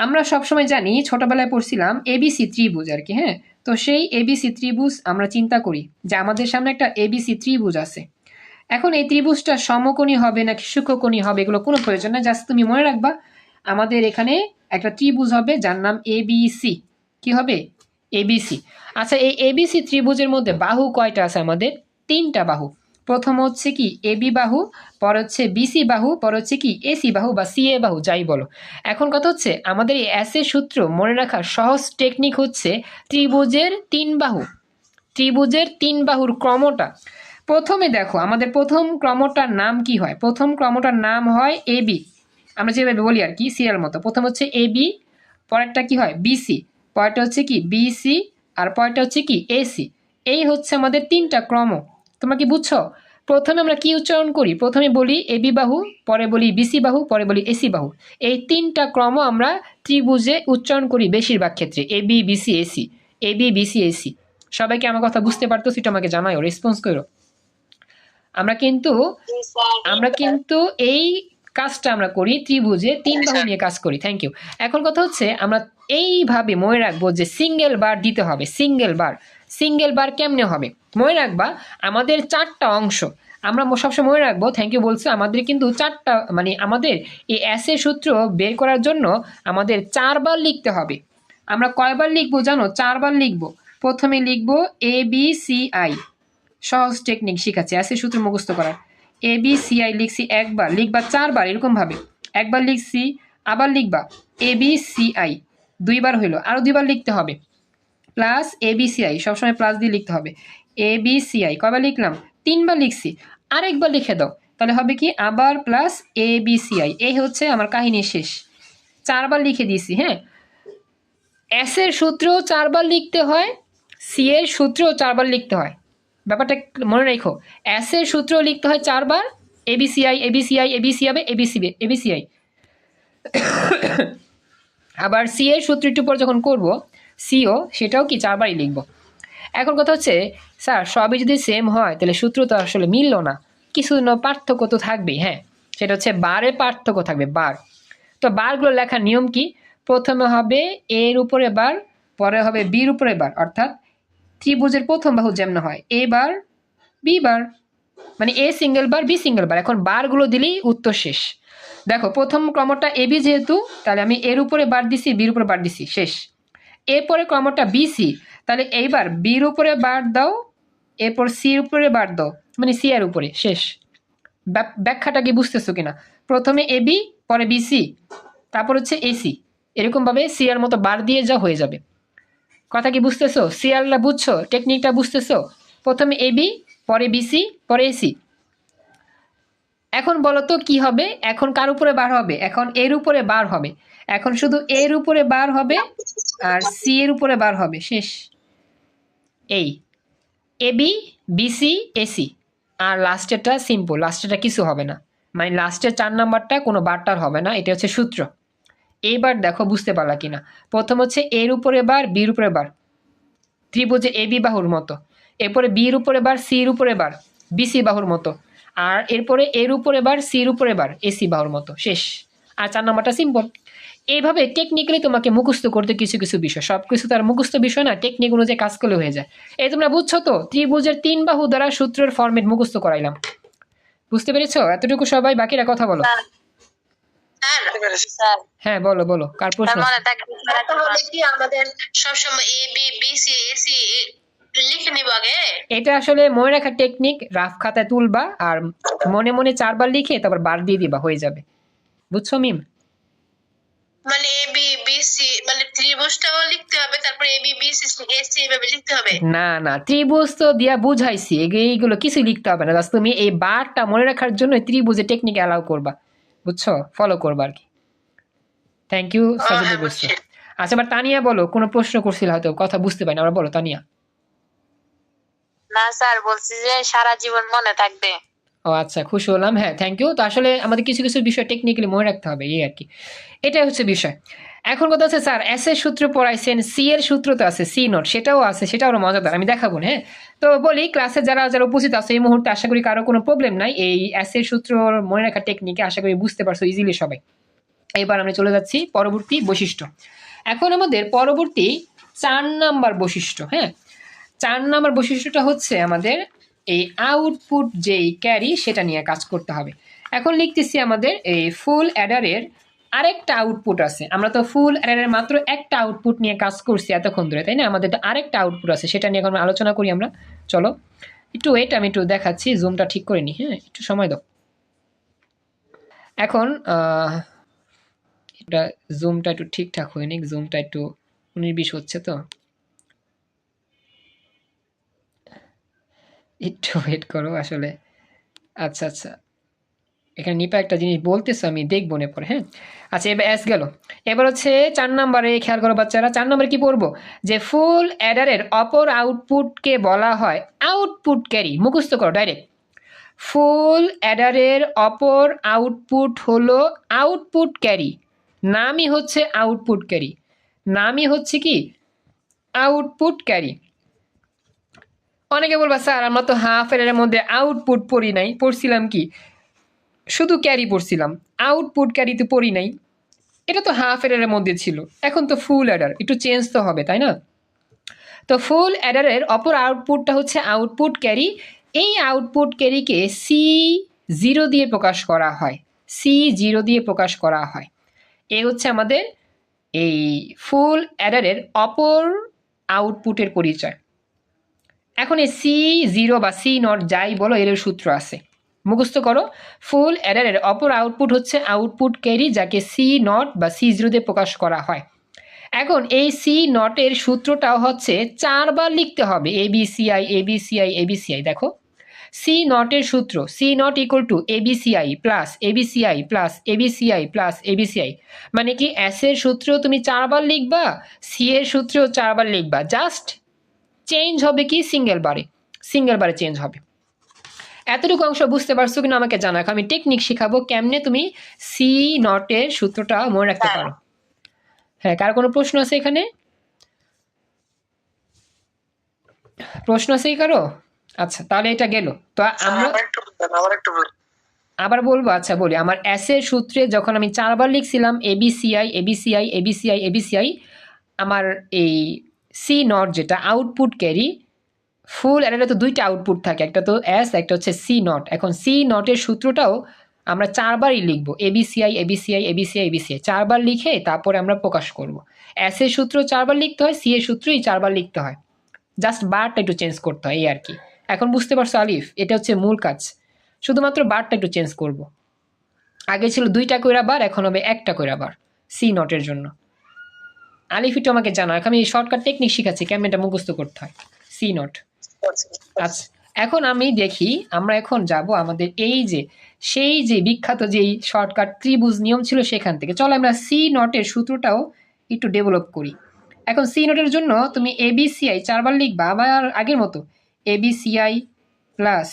আমরা সবসময় জানি, ছোটবেলায় পড়ছিলাম এবিসি ত্রিভুজ আর কি। হ্যাঁ, তো সেই এবিসি ত্রিভুজ আমরা চিন্তা করি যে আমাদের সামনে একটা এবিসি ত্রিভুজ আছে। এখন এই ত্রিভুজটা সমকোণী হবে নাকি সূক্ষ্মকোণী হবে এগুলো কোনো প্রয়োজন না, জাস্ট তুমি মনে রাখবা আমাদের এখানে একটা ত্রিভুজ হবে যার নাম এবিসি। কি হবে? এবিসি। আচ্ছা, এই এবিসি ত্রিভুজের মধ্যে বাহু কয়টা আছে? আমাদের 3টা বাহু। প্রথম হচ্ছে কি এবি বাহু, পর হচ্ছে বিসি বাহু, পর হচ্ছে কি এসি বাহু বা সিএ বাহু, যাই বলো। এখন কথা হচ্ছে আমাদের এই এর সূত্র মনে রাখার সহজ টেকনিক হচ্ছে ত্রিভুজের 3 বাহু। ত্রিভুজের 3 বাহুর ক্রমটা প্রথমে দেখো, আমাদের প্রথম ক্রমটার নাম কি হয়? প্রথম ক্রমটার নাম হয় এবি। আমরা যেভাবে বলি আর কি সিরিয়াল মতো, প্রথম হচ্ছে এবি, পরেরটা কি হয় বিসি, পরেরটা হচ্ছে কি বিসি, আর পরেরটা হচ্ছে কি এসি। এই হচ্ছে আমাদের 3টা ক্রম। তোমরা কি বুঝছো? প্রথমে আমরা কি উচ্চারণ করি? প্রথমে বলি এবি বাহু, পরে বলি বিসি বাহু, পরে বলি এসি বাহু। এই 3টা ক্রম আমরা ত্রিভুজে উচ্চারণ করি বেশিরভাগ ক্ষেত্রে, AB BC AC, AB BC AC. সবাইকে আমার কথা বুঝতে পারতো? সেটা আমাকে জানাও, রেসপন্স করো। আমরা কিন্তু এই কাজটা আমরা করি ত্রিভুজে 3 বাহু নিয়ে কাজ করি। Thank you. এখন কথা হচ্ছে আমরা এইভাবে মনে রাখবো যে সিঙ্গেল বার দিতে হবে। সিঙ্গেল বার কেমনে হবে মনে রাখবা, আমাদের 4টা অংশ আমরা সবসময় মনে রাখবো। থ্যাংক ইউ বলছে, আমাদের কিন্তু 4টা, মানে আমাদের এই এর সূত্র বের করার জন্য আমাদের 4 বার লিখতে হবে। আমরা কয়বার লিখবো জানো? 4 বার লিখবো। প্রথমে লিখবো ABCI, সহজ টেকনিক শিখাচ্ছি এর সূত্র মুখস্থ করার। ABCI লিখছি একবার, লিখবা 4 বার এরকম ভাবে। একবার লিখছি, আবার লিখবা ABCI, 2 বার হইলো, আরো 2 বার লিখতে হবে। প্লাস ABCI, সবসময় প্লাস দিয়ে লিখতে হবে। ABCI কয়বার লিখলাম? 3 বার লিখছি, আরেকবার লিখে দাও, তাহলে হবে কি আবার প্লাস ABCI। এই হচ্ছে আমার কাহিনী শেষ। 4 বার লিখে দিয়েছি। হ্যাঁ, এস এর সূত্রও 4 বার লিখতে হয়, সি এর সূত্রও 4 বার লিখতে হয়। ব্যাপারটা মনে রেখো, এস এর সূত্র লিখতে হয় 4 বার, ABCI হবে ABCI। আবার সি এর সূত্র একটু পর যখন করব সিও, সেটাও কি 4 বারই লিখব। এখন কথা হচ্ছে স্যার সবই যদি সেম হয় তাহলে সূত্র তো আসলে মিললো না, কিছু পার্থক্য তো থাকবেই। হ্যাঁ, সেটা হচ্ছে বারে পার্থক্য থাকবে, বার। তো বারগুলো লেখার নিয়ম কি? প্রথমে হবে এর উপরে বার, পরে হবে বির উপরে বার, অর্থাৎ ত্রিভুজের প্রথম বাহু যেমন হয় এ বার বি বার, মানে A single bar B single bar. এখন বারগুলো দিলেই উত্তর শেষ। দেখো প্রথম ক্রমটা এবি যেহেতু, তাহলে আমি এর উপরে বার দিছি, বির উপরে বার দিছি, শেষ। এরপরে ক্রমটা বিসি, তাহলে এইবার বির উপরে বার দাও, এরপর সির উপরে বার দাও, মানে সি এর উপরে, শেষ। ব্যাখ্যাটা কি বুঝতেছো কিনা? প্রথমে এবি, পরে বিসি, তারপর হচ্ছে এসি, এরকমভাবে সি এর মতো বার দিয়ে যা হয়ে যাবে। কথা কি বুঝতেছো? সিরিয়ালটা বুঝছো? টেকনিকটা বুঝতেছো? প্রথমে এবি, পরে বিসি, পরে এসি। এখন বলো তো কি হবে? এখন কার উপরে বার হবে? এখন এর উপরে বার হবে। এখন শুধু এর উপরে বার হবে আর সি এর উপরে বার হবে, শেষ। এই এবি বিসি এসি, আর লাস্টেরটা সিম্পল, লাস্টেরটা কিছু হবে না, মানে লাস্টের 4 নাম্বারটা কোনো বারটার হবে না। এটা হচ্ছে সূত্র। এইবার দেখো বুঝতে পারলা কিনা। প্রথম হচ্ছে এর উপরে বার, বির উপরে বার, ত্রিভুজে এবি বাহুর মতো। এরপরে বির উপরে বার, সির উপরে বার, বিসি বাহুর মতো। আর এরপরে এর উপরে বার, সির উপরে বার, এসি বাহুর মতো, শেষ। আর 4 নাম্বারটা সিম্পল। এইভাবে টেকনিক্যালি তোমাকে মুখস্থ করতে কিছু কিছু বিষয়, সব কিছু তার মুখস্থ বিষয় না, টেকনিক অনুযায়ী কাজ করলে হয়ে যায়। এই তোমরা বুঝছো তো? ত্রিভুজের 3 বাহু দ্বারা সূত্রের ফরম্যাট মুখস্থ করাইলাম। বুঝতে পেরেছো? এতটুকু সবাই, বাকিরা কথা বলো। স্যার হ্যাঁ বলো বলো, কার প্রশ্ন আছে? মনে থাকবে তাহলে কি আমাদের সবসময় A B B C A C লিখে নিব আগে? এটা আসলে মনে রাখার টেকনিক, রাফ খাতায় তুলবা আর মনে মনে 4 বার লিখে তারপর বার দিয়ে দিবা, হয়ে যাবে। বুঝছো মিম? মানে এ বি বি সি মানে ত্রিভুজটাও লিখতে হবে, তারপর A B B C A C এভাবে লিখতে হবে? না না, ত্রিভুজ তো দিয়া বুঝাইছি, এইগুলো কিছু লিখতে হবে না, জাস্ট তুমি এই বারটা মনে রাখার জন্য ত্রিভুজের টেকনিক অ্যালাউ করবা, বুঝছো? ফলো করবা আর কি। থ্যাংক ইউ সাজিদুল হ্যাঁ, বুঝছো। বুঝছি। আচ্ছা, এবার তানিয়া বলো, কোনো প্রশ্ন করছিল হয়তো, কথা বুঝতে পারি না, আবার বলো তানিয়া। না স্যার, বলছি যে সারা জীবন মনে থাকবে। ও আচ্ছা, খুশি হলাম। হ্যাঁ, থ্যাংক ইউ। তো আসলে আমাদের কিছু কিছু বিষয় টেকনিক্যালি মনে রাখতে হবে, এই আর কি, এটাই হচ্ছে বিষয়। এখন কথা হচ্ছে স্যার এস এর সূত্র পড়াইছেন, সি এর সূত্র তো আছে, সি নোট সেটাও আছে, সেটাও আরো মজাদার, আমি দেখাবো না। হ্যাঁ, তো বলি ক্লাসে যারা যারা উপস্থিত আছে এই মুহূর্তে, আশা করি কারো কোনো প্রবলেম নাই এই এস এর সূত্র মনে রাখার টেকনিকে, আশা করি বুঝতে পারছো ইজিলি সবাই। এবার আমরা চলে যাচ্ছি পরবর্তী বৈশিষ্ট্য। এখন আমাদের পরবর্তী 4 নাম্বার বৈশিষ্ট্য। হ্যাঁ, 4 নাম্বার বৈশিষ্ট্যটা হচ্ছে আমাদের এই আউটপুট যেই ক্যারি সেটা নিয়ে কাজ করতে হবে। এখন লিখতেছি আমাদের এই ফুল অ্যাডারের আরেকটা আউটপুট আছে, আমরা তো ফুল অ্যাডারের মাত্র একটা আউটপুট নিয়ে কাজ করছি এতক্ষণ ধরে, তাই না? আমাদের তো আরেকটা আউটপুট আছে, সেটা নিয়ে এখন আলোচনা করি আমরা। চলো একটু ওয়েট, আমি একটু দেখাচ্ছি, জুমটা ঠিক করে নিই। হ্যাঁ, একটু সময় দাও। এখন এটা জুমটা একটু ঠিকঠাক হয়নি, জুমটা একটু 19-20 হচ্ছে, তো একটু ওয়েট করো আসলে। আচ্ছা আচ্ছা, এখানে নিপা একটা জিনিস বলতেছে, আমি দেখবো না পরে। হ্যাঁ, আচ্ছা, এবার এস গেল। এবার হচ্ছে 4 নম্বরে, খেয়াল করো বাচ্চারা, 4 নম্বরে কি পড়বো, যে ফুল অ্যাডারের অপর আউটপুটকে বলা হয় আউটপুট ক্যারি। মুখস্থ করো ডাইরেক্ট, ফুল অ্যাডারের অপর আউটপুট হলো আউটপুট ক্যারি, নামই হচ্ছে আউটপুট ক্যারি, নামই হচ্ছে কি আউটপুট ক্যারি। অনেকে বলবা স্যার আমরা তো হাফ এর মধ্যে আউটপুট পড়ি নাই, পড়ছিলাম কি শুধু ক্যারি পড়ছিলাম, আউটপুট ক্যারি তো পড়ি নাই। এটা তো হাফ এর মধ্যে ছিল, এখন তো ফুল অ্যাডার, একটু চেঞ্জ তো হবে, তাই না? তো ফুল অ্যাডারের অপর আউটপুটটা হচ্ছে আউটপুট ক্যারি। এই আউটপুট ক্যারিকে C0 দিয়ে প্রকাশ করা হয়, C0 দিয়ে প্রকাশ করা হয়। এই হচ্ছে আমাদের এই ফুল অ্যাডারের অপর আউটপুটের পরিচয়। এখন এই C0 বা C0 যাই বলো, এর সূত্র আছে, মুখস্থ করো। ফুল অ্যাডারের অপর আউটপুট হচ্ছে আউটপুট ক্যারি, যাকে C0 বা C0 দিয়ে প্রকাশ করা হয়। এখন এই C0 এর সূত্রটাও হচ্ছে 4 বার লিখতে হবে, ABCI ABCI ABCI। দেখো C0 এর সূত্র, C0 equal to ABCI plus ABCI plus ABCI plus ABCI, মানে কি S এর সূত্র তুমি 4 বার লিখবা, C এর সূত্রেও 4 বার লিখবা, জাস্ট চেঞ্জ হবে কি সিঙ্গেল বারে চেঞ্জ হবে। এতটুকু অংশ বুঝতে পারছো কিনা আমাকে জানাক, আমি টেকনিক শেখাবো কেমনে তুমি C0 এর সূত্রটা মনে রাখতে পারো। হ্যাঁ, কার কোনো প্রশ্ন আছে এখানে? প্রশ্ন আছে কি কারো? আচ্ছা, তাহলে এটা গেল। তো আমরা আবার বলবো, আচ্ছা বলি, আমার এস এর সূত্রে যখন আমি 4 বার লিখছিলাম ABCI ABCI ABCI ABCI, আমার এই C0 যেটা আউটপুট ক্যারি, ফুল অ্যাডারে তো 2টা আউটপুট থাকে, একটা তো এস, একটা হচ্ছে C0। এখন C0 এর সূত্রটাও আমরা 4 বারই লিখবো, ABCI ABCI ABCI ABCI 4 বার লিখে তারপরে আমরা প্রকাশ করব। এস এর সূত্র 4 বার লিখতে হয়, সি এর সূত্রই 4 বার লিখতে হয়, জাস্ট বারটা একটু চেঞ্জ করতে হয়, এই আর কি। এখন বুঝতে পারছো আলিফ? এটা হচ্ছে মূল কাজ, শুধুমাত্র বারটা একটু চেঞ্জ করব। আগে ছিল 2টা কইরা বার, এখন হবে 1টা কইরা বার C0 এর জন্য। আলিফ একটু আমাকে জানো, এখন আমি শর্টকাট টেকনিক শিখাচ্ছি কেমন এটা মুখস্থ করতে হয় C0। আচ্ছা, এখন আমি দেখি, আমরা এখন যাব আমাদের এই যে সেই যে বিখ্যাত যেই শর্টকাট ত্রিভুজ নিয়ম ছিল সেখান থেকে। চলো আমরা C0 এর সূত্রটাও একটু ডেভেলপ করি। এখন C0 এর জন্য তুমি ABCI 4 বার লিখবা, আবার আগের মতো ABCI প্লাস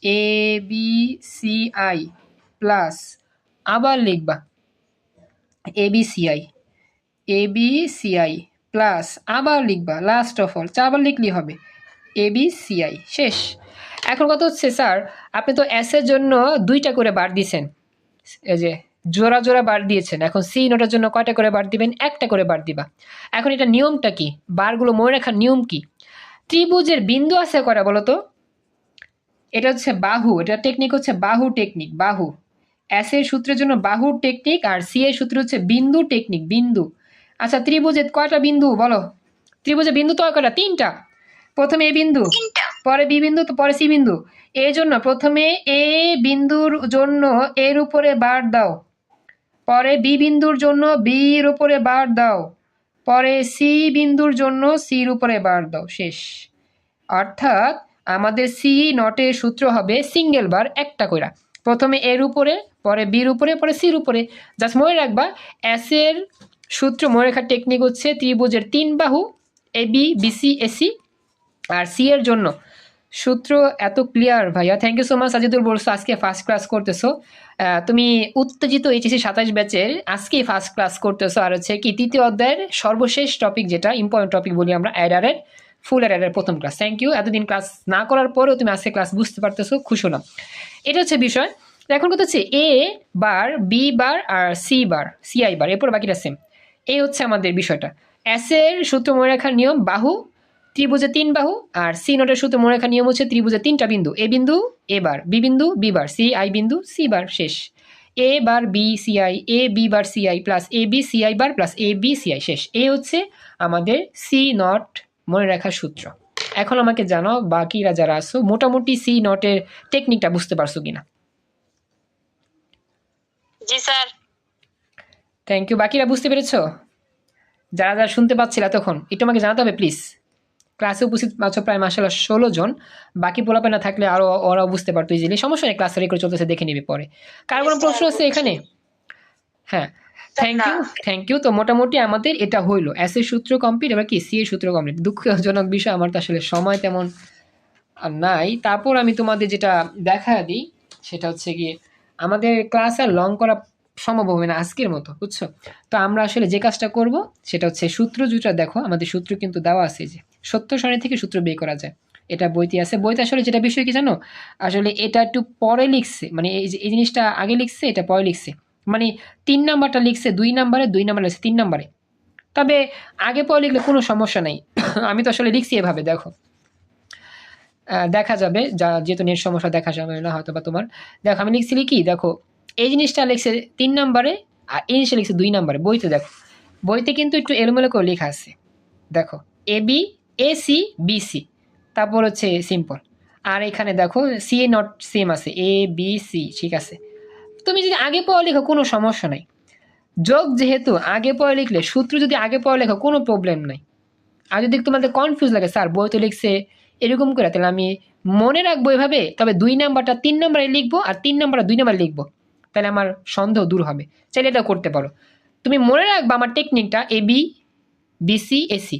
ABCI প্লাস আবার লিখবা ABCI ABCI প্লাস আবার লিখবা, লাস্ট অফ অল 4 বার লিখলেই হবে ABCI, শেষ। এখন কথা হচ্ছে স্যার আপনি তো এস এর জন্য 2টা করে বার দিয়েছেন, এই যে জোড়া জোড়া বার দিয়েছেন, এখন C0 এর জন্য কয়টা করে বার দিবেন? 1টা করে বার দিবা। এখন এটা নিয়মটা কি, বারগুলো মনে রাখার নিয়ম কি? ত্রিভুজের বিন্দু আছে কয়টা বলো তো? এটা হচ্ছে বাহু, এটা টেকনিক হচ্ছে বাহু টেকনিক, বাহু। এস এর সূত্রের জন্য বাহু টেকনিক, আর সি এর সূত্র হচ্ছে বিন্দু টেকনিক, বিন্দু। আচ্ছা, ত্রিভুজে কয়টা বিন্দু বলো? ত্রিভুজে বিন্দু তো কয়টা? 3টা। প্রথমে এ বিন্দু, পরে বি বিন্দু, তো পরে সি বিন্দু। এই জন্য প্রথমে এ বিন্দুর জন্য এর উপরে বার দাও, পরে বি বিন্দুর জন্য বির উপরে বার দাও, পরে সি বিন্দুর জন্য সির উপরে বার দাও, শেষ। অর্থাৎ আমাদের সি নটের সূত্র হবে সিঙ্গেল বার একটা কইরা, প্রথমে এর উপরে, পরে বির উপরে, পরে সির উপরে। জাস্ট মনে রাখবা, এস এর সূত্র মনে রাখার টেকনিক হচ্ছে ত্রিভুজের 3 বাহু এ বি বিসি এসি। আর সি এর জন্য সূত্র এত ক্লিয়ার ভাইয়া, thank you so much. Azidul বলছো আজকে ফার্স্ট ক্লাস করতেছো, তুমি উত্তেজিত এইচএসসি 27 ব্যাচের আজকেই ফার্স্ট ক্লাস করতেছো। আর হচ্ছে কি তৃতীয় অধ্যায়ের সর্বশেষ টপিক, যেটা ইম্পর্টেন্ট টপিক বলি আমরা, অ্যাডারের ফুল অ্যাডারের প্রথম ক্লাস। থ্যাংক ইউ, এতদিন ক্লাস না করার পরেও তুমি আজকে ক্লাস বুঝতে পারতেছো, খুশি হলাম। এটা হচ্ছে বিষয়। এখন কথা হচ্ছে এ বার, বি বার আর সি বার, সিআই বার, এরপর বাকিটা সেম। এই হচ্ছে আমাদের বিষয়টা। এস এর সূত্র মনে রাখার নিয়ম বাহু, ত্রিভুজে 3 বাহু, আর সি নোটের সূত্র মনে রাখার নিয়ম হচ্ছে ত্রিভুজে 3টা বিন্দু, এ বিন্দু এ বার, বি বিন্দু বি বার, সি আই বিন্দু সি বার, শেষ। A bar B C I, A B bar C I plus A B C I bar plus A B C I, শেষ। এই হচ্ছে আমাদের C not মনে রাখার সূত্র। এখন আমাকে জানাও বাকিরা যারা আসো মোটামুটি সি নটের টেকনিকটা বুঝতে পারছো কিনা? জি স্যার। Thank you. বাকিরা বুঝতে পেরেছো? যারা যারা শুনতে পাচ্ছিলা তখন একটু আমাকে জানাতে হবে প্লিজ। ক্লাসে উপস্থিত আছো প্রায় মাশাআল্লাহ 16 জন, বাকি পোলাপে না থাকলে আরও ওরাও বুঝতে পারতো ইজিলি। সমস্যা নেই, ক্লাস রেকর্ড চলতেছে, দেখে নিবি পরে। কার কোনো প্রশ্ন আছে এখানে? হ্যাঁ, থ্যাংক ইউ। তো মোটামুটি আমাদের এটা হইলো এস এর সূত্র কমপ্লিট, এবার কি সি এর সূত্র কমপ্লিট। দুঃখজনক বিষয়, আমার তো আসলে সময় তেমন নাই। তারপর আমি তোমাদের যেটা দেখা দিই সেটা হচ্ছে গিয়ে আমাদের ক্লাস আর লং করা সম্ভব হবে না আজকের মতো, বুঝছো? তো আমরা আসলে যে কাজটা করব সেটা হচ্ছে সূত্র যেটা দেখো, আমাদের সূত্র কিন্তু দেওয়া আছে, যে সত্য সারণী থেকে সূত্র বের করা যায়, এটা বইতে আছে। বইতে আসলে যেটা বিষয় কি জানো, আসলে এটা একটু পরে লিখছে, মানে এই জিনিসটা আগে লিখছে, এটা পরে লিখছে, মানে 3 নাম্বারটা লিখছে 2 নাম্বারে, 2 নাম্বার লিখছে 3 নাম্বারে। তবে আগে পরে লিখলে কোনো সমস্যা নাই। আমি তো আসলে লিখছি এভাবে, দেখো দেখা যাবে, যা যেহেতু নেট সমস্যা দেখা যাবে না হয়তো বা তোমার। দেখো আমি লিখছি কি, দেখো এই জিনিসটা লিখছে 3 নাম্বারে আর এই জিনিসটা লিখছে 2 নাম্বারে। বইতে দেখো, বইতে কিন্তু একটু এলোমেলো করে লেখা আছে। দেখো A B A C B C, তারপর হচ্ছে সিম্পল। আর এখানে দেখো সি এ নট সেম আছে, এ বি সি, ঠিক আছে। তুমি যদি আগে পরে লেখো কোনো সমস্যা নাই, যোগ যেহেতু আগে পরে লিখলে, সূত্র যদি আগে পরে লেখো কোনো প্রবলেম নাই। আর যদি তোমাদের কনফিউজ লাগে স্যার বই তো লিখছে এরকম করে, তাহলে আমি মনে রাখবো এভাবে, তবে 2 নাম্বারটা 3 নাম্বারে লিখবো আর 3 নাম্বারটা 2 নাম্বারে লিখবো, তাহলে আমার সন্দেহ দূর হবে। চাইলে এটা করতে পারো। তুমি মনে রাখবা আমার টেকনিকটা এ বি বিসি এসি,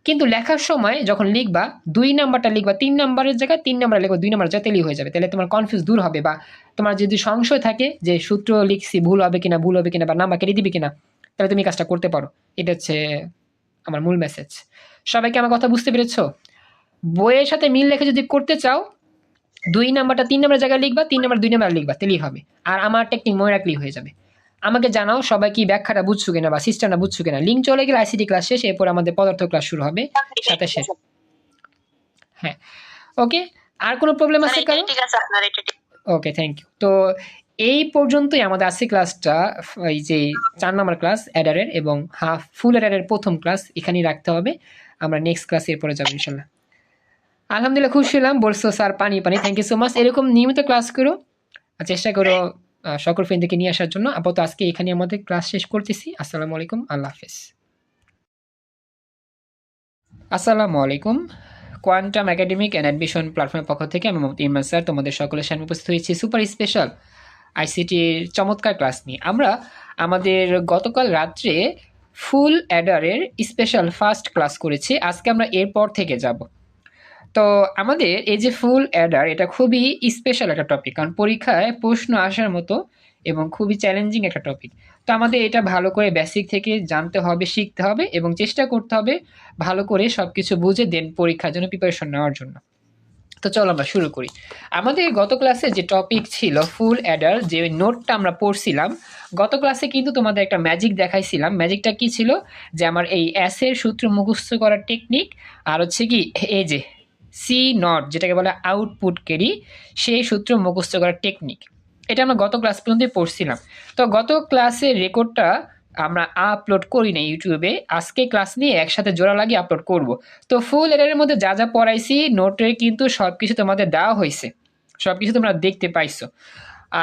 কিন্তু লেখার সময় যখন লিখবা 2 নাম্বারটা লিখবা 3 নাম্বারের জায়গায়, 3 নাম্বারে লিখবা 2 নাম্বার, যাতেই হয়ে যাবে। তাহলে তোমার কনফিউজ দূর হবে, বা তোমার যদি সংশয় থাকে যে সূত্র লিখছি ভুল হবে কিনা বা নাম্বার কেটে দিবে কিনা, তাহলে তুমি কাজটা করতে পারো। এটা হচ্ছে আমার মূল মেসেজ। সবাইকে আমার কথা বুঝতে পেরেছো? বইয়ের সাথে মিল রেখে যদি করতে চাও 2 নাম্বারটা 3 নাম্বার জায়গায় লিখবা, 3 নাম্বার 2 নাম্বার লিখবা, তাহলেই হবে। আর আমার টেকনিক মনে রাখলেই হয়ে যাবে। আমাকে জানাও সবাই কি ব্যাখ্যাটা বুঝছো কিনা বা সিস্টেমটা বুঝছো কিনা। লিঙ্ক চলে গেলে আইসিটি ক্লাস শেষ, এরপর আমাদের পদার্থ ক্লাস শুরু হবে 27-এ। হ্যাঁ, ওকে। আর কোনো প্রবলেম আছে কারো? ঠিক আছে আপনার এটা ঠিক। ওকে, থ্যাংক ইউ। তো এই পর্যন্তই আমাদের আজকে ক্লাসটা, এই যে 4 নম্বর ক্লাস অ্যাডারের এবং হাফ ফুল অ্যাডারের প্রথম ক্লাস এখানেই রাখতে হবে। আমরা নেক্সট ক্লাসে এরপরে যাবো ইনশাল্লাহ। আলহামদুলিল্লাহ, খুশি হলাম বলছো স্যার পানি। Thank you so much. এরকম নিয়মিত ক্লাস করো, আর চেষ্টা করো সকল ফ্রেন্ডদেরকে নিয়ে আসার জন্য। আপাতত আজকে এখানে আমাদের ক্লাস শেষ করতেছি। আসসালামু আলাইকুম, আল্লাহ হাফেজ। আসসালামু আলাইকুম। কোয়ান্টাম একাডেমিক অ্যান্ড অ্যাডমিশন প্ল্যাটফর্মের পক্ষ থেকে আমি মোহাম্মদ ইমরান স্যার তোমাদের সকলের সামনে উপস্থিত হয়েছি সুপার স্পেশাল আইসিটির চমৎকার ক্লাস নিয়ে। আমরা আমাদের গতকাল রাত্রে ফুল অ্যাডারের স্পেশাল ফার্স্ট ক্লাস করেছি, আজকে আমরা এরপর থেকে যাব। তো আমাদের এই যে ফুল অ্যাডার, এটা খুবই স্পেশাল একটা টপিক, কারণ পরীক্ষায় প্রশ্ন আসার মতো এবং খুবই চ্যালেঞ্জিং একটা টপিক। তো আমাদের এটা ভালো করে বেসিক থেকে জানতে হবে, শিখতে হবে এবং চেষ্টা করতে হবে ভালো করে সব কিছু বুঝে দেন পরীক্ষার জন্য প্রিপারেশন নেওয়ার জন্য। তো চলো আমরা শুরু করি। আমাদের গত ক্লাসে যে টপিক ছিল ফুল অ্যাডার, যে নোটটা আমরা পড়ছিলাম গত ক্লাসে, কিন্তু তোমাদের একটা ম্যাজিক দেখাইছিলাম। ম্যাজিকটা কি ছিল, যে আমার এই এস এর সূত্র মুখস্থ করার টেকনিক, আর হচ্ছে কি এই যে সি নট, যেটাকে বলে আউটপুট ক্যারি, সেই সূত্র মুখস্থ করার টেকনিক। এটা আমরা গত ক্লাস পর্যন্তই পড়ছিলাম। তো গত ক্লাসের রেকর্ডটা আমরা আপলোড করি না ইউটিউবে, আজকে ক্লাস নিয়ে একসাথে জোড়া লাগিয়ে আপলোড করব। তো ফুল এডারের মধ্যে যা যা পড়াইছি নোটে কিন্তু সব কিছু তোমাদের দেওয়া হয়েছে, সব কিছু তোমরা দেখতে পাইছো।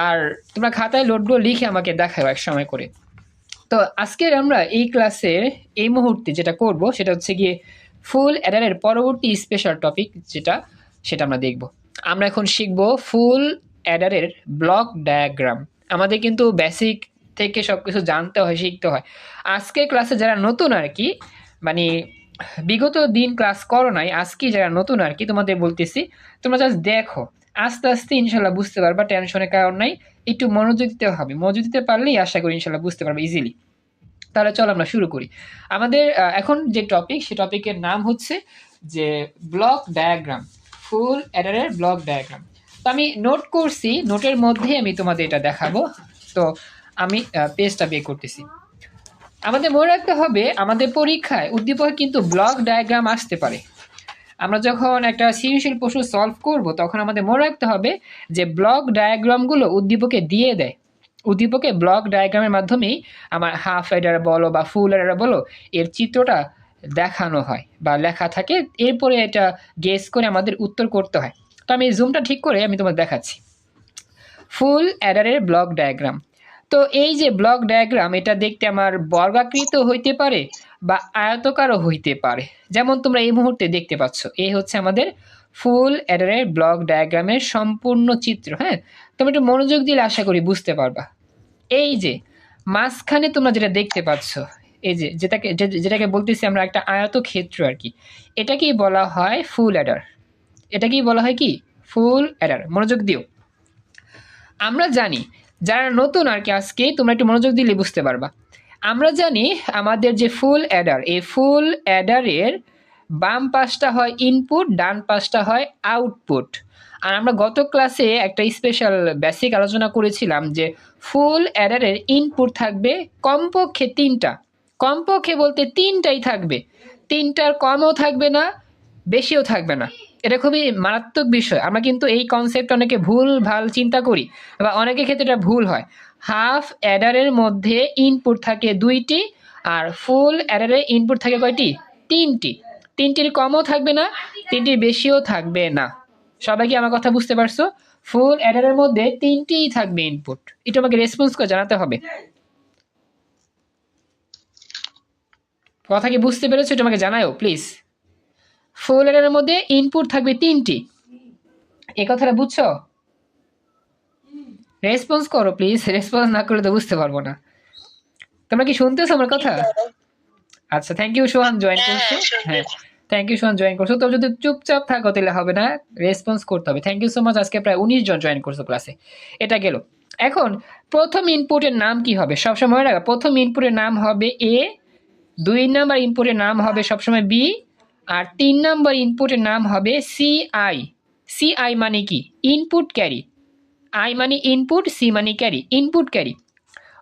আর তোমরা খাতায় লোডগুলো লিখে আমাকে দেখাও এক সময় করে। তো আজকের আমরা এই ক্লাসের এই মুহূর্তে যেটা করব সেটা হচ্ছে গিয়ে ফুল অ্যাডারের পরবর্তী স্পেশাল টপিক সেটা আমরা দেখব। আমরা এখন শিখব ফুল অ্যাডারের ব্লক ডায়াগ্রাম। আমাদের কিন্তু বেসিক থেকে সব কিছু জানতে হয়, শিখতে হয়। আজকের ক্লাসে যারা নতুন আর কি, মানে বিগত দিন ক্লাস করো নাই, আজকে যারা নতুন আর কি তোমাদের বলতেছি, তোমরা জাস্ট দেখো, আস্তে আস্তে ইনশাল্লাহ বুঝতে পারবা, টেনশনের কারণ নাই। একটু মনোযোগ দিতে হবে, মনোযোগ দিতে পারলেই আশা করি ইনশাল্লাহ বুঝতে পারবে ইজিলি। তাহলে চলো আমরা শুরু করি। আমাদের এখন যে টপিক, সে টপিকের নাম হচ্ছে যে ব্লক ডায়াগ্রাম, ফুল অ্যাডারের ব্লক ডায়াগ্রাম। তো আমি নোট করছি, নোটের মধ্যে আমি তোমাদের এটা দেখাবো। তো আমি পেজটা বের করতেছি। আমাদের মনে রাখতে হবে, আমাদের পরীক্ষায় উদ্দীপকে কিন্তু ব্লক ডায়াগ্রাম আসতে পারে। আমরা যখন একটা সৃজনশীল প্রশ্ন সলভ করব তখন আমাদের মনে রাখতে হবে যে ব্লক ডায়াগ্রামগুলো উদ্দীপকে দিয়ে দেয়। উদ্দীপকে ব্লক ডায়াগ্রামের মাধ্যমেই আমার হাফ অ্যাডার বলো বা ফুল অ্যাডার বলো, এর চিত্রটা দেখানো হয় বা লেখা থাকে, এরপরে এটা গেস করে আমাদের উত্তর করতে হয়। তো আমি জুমটা ঠিক করে আমি তোমাদের দেখাচ্ছি ফুল অ্যাডারের ব্লক ডায়াগ্রাম। তো এই যে ব্লক ডায়াগ্রাম, এটা দেখতে আমার বর্গাকৃত হইতে পারে বা আয়তকারও হইতে পারে। যেমন তোমরা এই মুহূর্তে দেখতে পাচ্ছ, এই হচ্ছে আমাদের ফুল অ্যাডারের ব্লক ডায়াগ্রামের সম্পূর্ণ চিত্র। হ্যাঁ, তোমরা একটু মনোযোগ দিলে আশা করি বুঝতে পারবা। এই যে মাঝখানে তোমরা যেটা দেখতে পাচ্ছ, এই যে যেটাকে বলতেছি আমরা একটা আয়তক্ষেত্র আর কি, এটাকেই বলা হয় ফুল অ্যাডার। এটাকেই বলা হয় কি? ফুল অ্যাডার। মনোযোগ দিও। আমরা জানি, যারা নতুন আর কি, আজকে তোমরা একটু মনোযোগ দিলে বুঝতে পারবা। আমরা জানি আমাদের যে ফুল অ্যাডার, এই ফুল অ্যাডারের বাম পাশটা হয় ইনপুট, ডান পাশটা হয় আউটপুট। আর আমরা গত ক্লাসে একটা স্পেশাল বেসিক আলোচনা করেছিলাম যে ফুল অ্যাডারের ইনপুট থাকবে কমপক্ষে 3টা। কমপক্ষে বলতে 3টাই থাকবে, 3টার কমও থাকবে না, বেশিও থাকবে না। এটা খুবই মারাত্মক বিষয়। আমরা কিন্তু এই কনসেপ্ট অনেকে ভুল ভাল চিন্তা করি বা অনেকের ক্ষেত্রে এটা ভুল হয়। হাফ অ্যাডারের মধ্যে ইনপুট থাকে 2টি, আর ফুল অ্যাডারের ইনপুট থাকে কয়টি? 3টি। 3টির কমও থাকবে না, 3টির বেশিও থাকবে না। সবাই কি আমার কথা বুঝতে পারছো? ফুল অ্যাডারের মধ্যে 3টিই থাকবে ইনপুট। এটা আমাকে রেসপন্স করে জানাতে হবে। কথা কি বুঝতে পেরেছো? এটা আমাকে জানাও প্লিজ। ফুল অ্যাডারের মধ্যে ইনপুট থাকবে 3টি, এই কথাটা বুঝছো? রেসপন্স করো প্লিজ, রেসপন্স না করলে তো বুঝতে পারবো না। তোমরা কি শুনতেছো আমার কথা? আচ্ছা, থ্যাংক ইউ সোহান, জয়েন করছো। হ্যাঁ, থ্যাংক ইউ সোহান, জয়েন করছো। তো যদি চুপচাপ থাকো তাহলে হবে না, রেসপন্স করতে হবে। Thank you so much. আজকে প্রায় 19 জন জয়েন করছো ক্লাসে, এটা গেল। এখন প্রথম ইনপুটের নাম কি হবে? সবসময় মনে রাখো, প্রথম ইনপুটের নাম হবে এ, 2 নাম্বার ইনপুটের নাম হবে সবসময় বি, আর 3 নাম্বার ইনপুটের নাম হবে সিআই। সিআই মানে কি? Input carry. আই মানে ইনপুট, সি মানে ক্যারি, ইনপুট ক্যারি।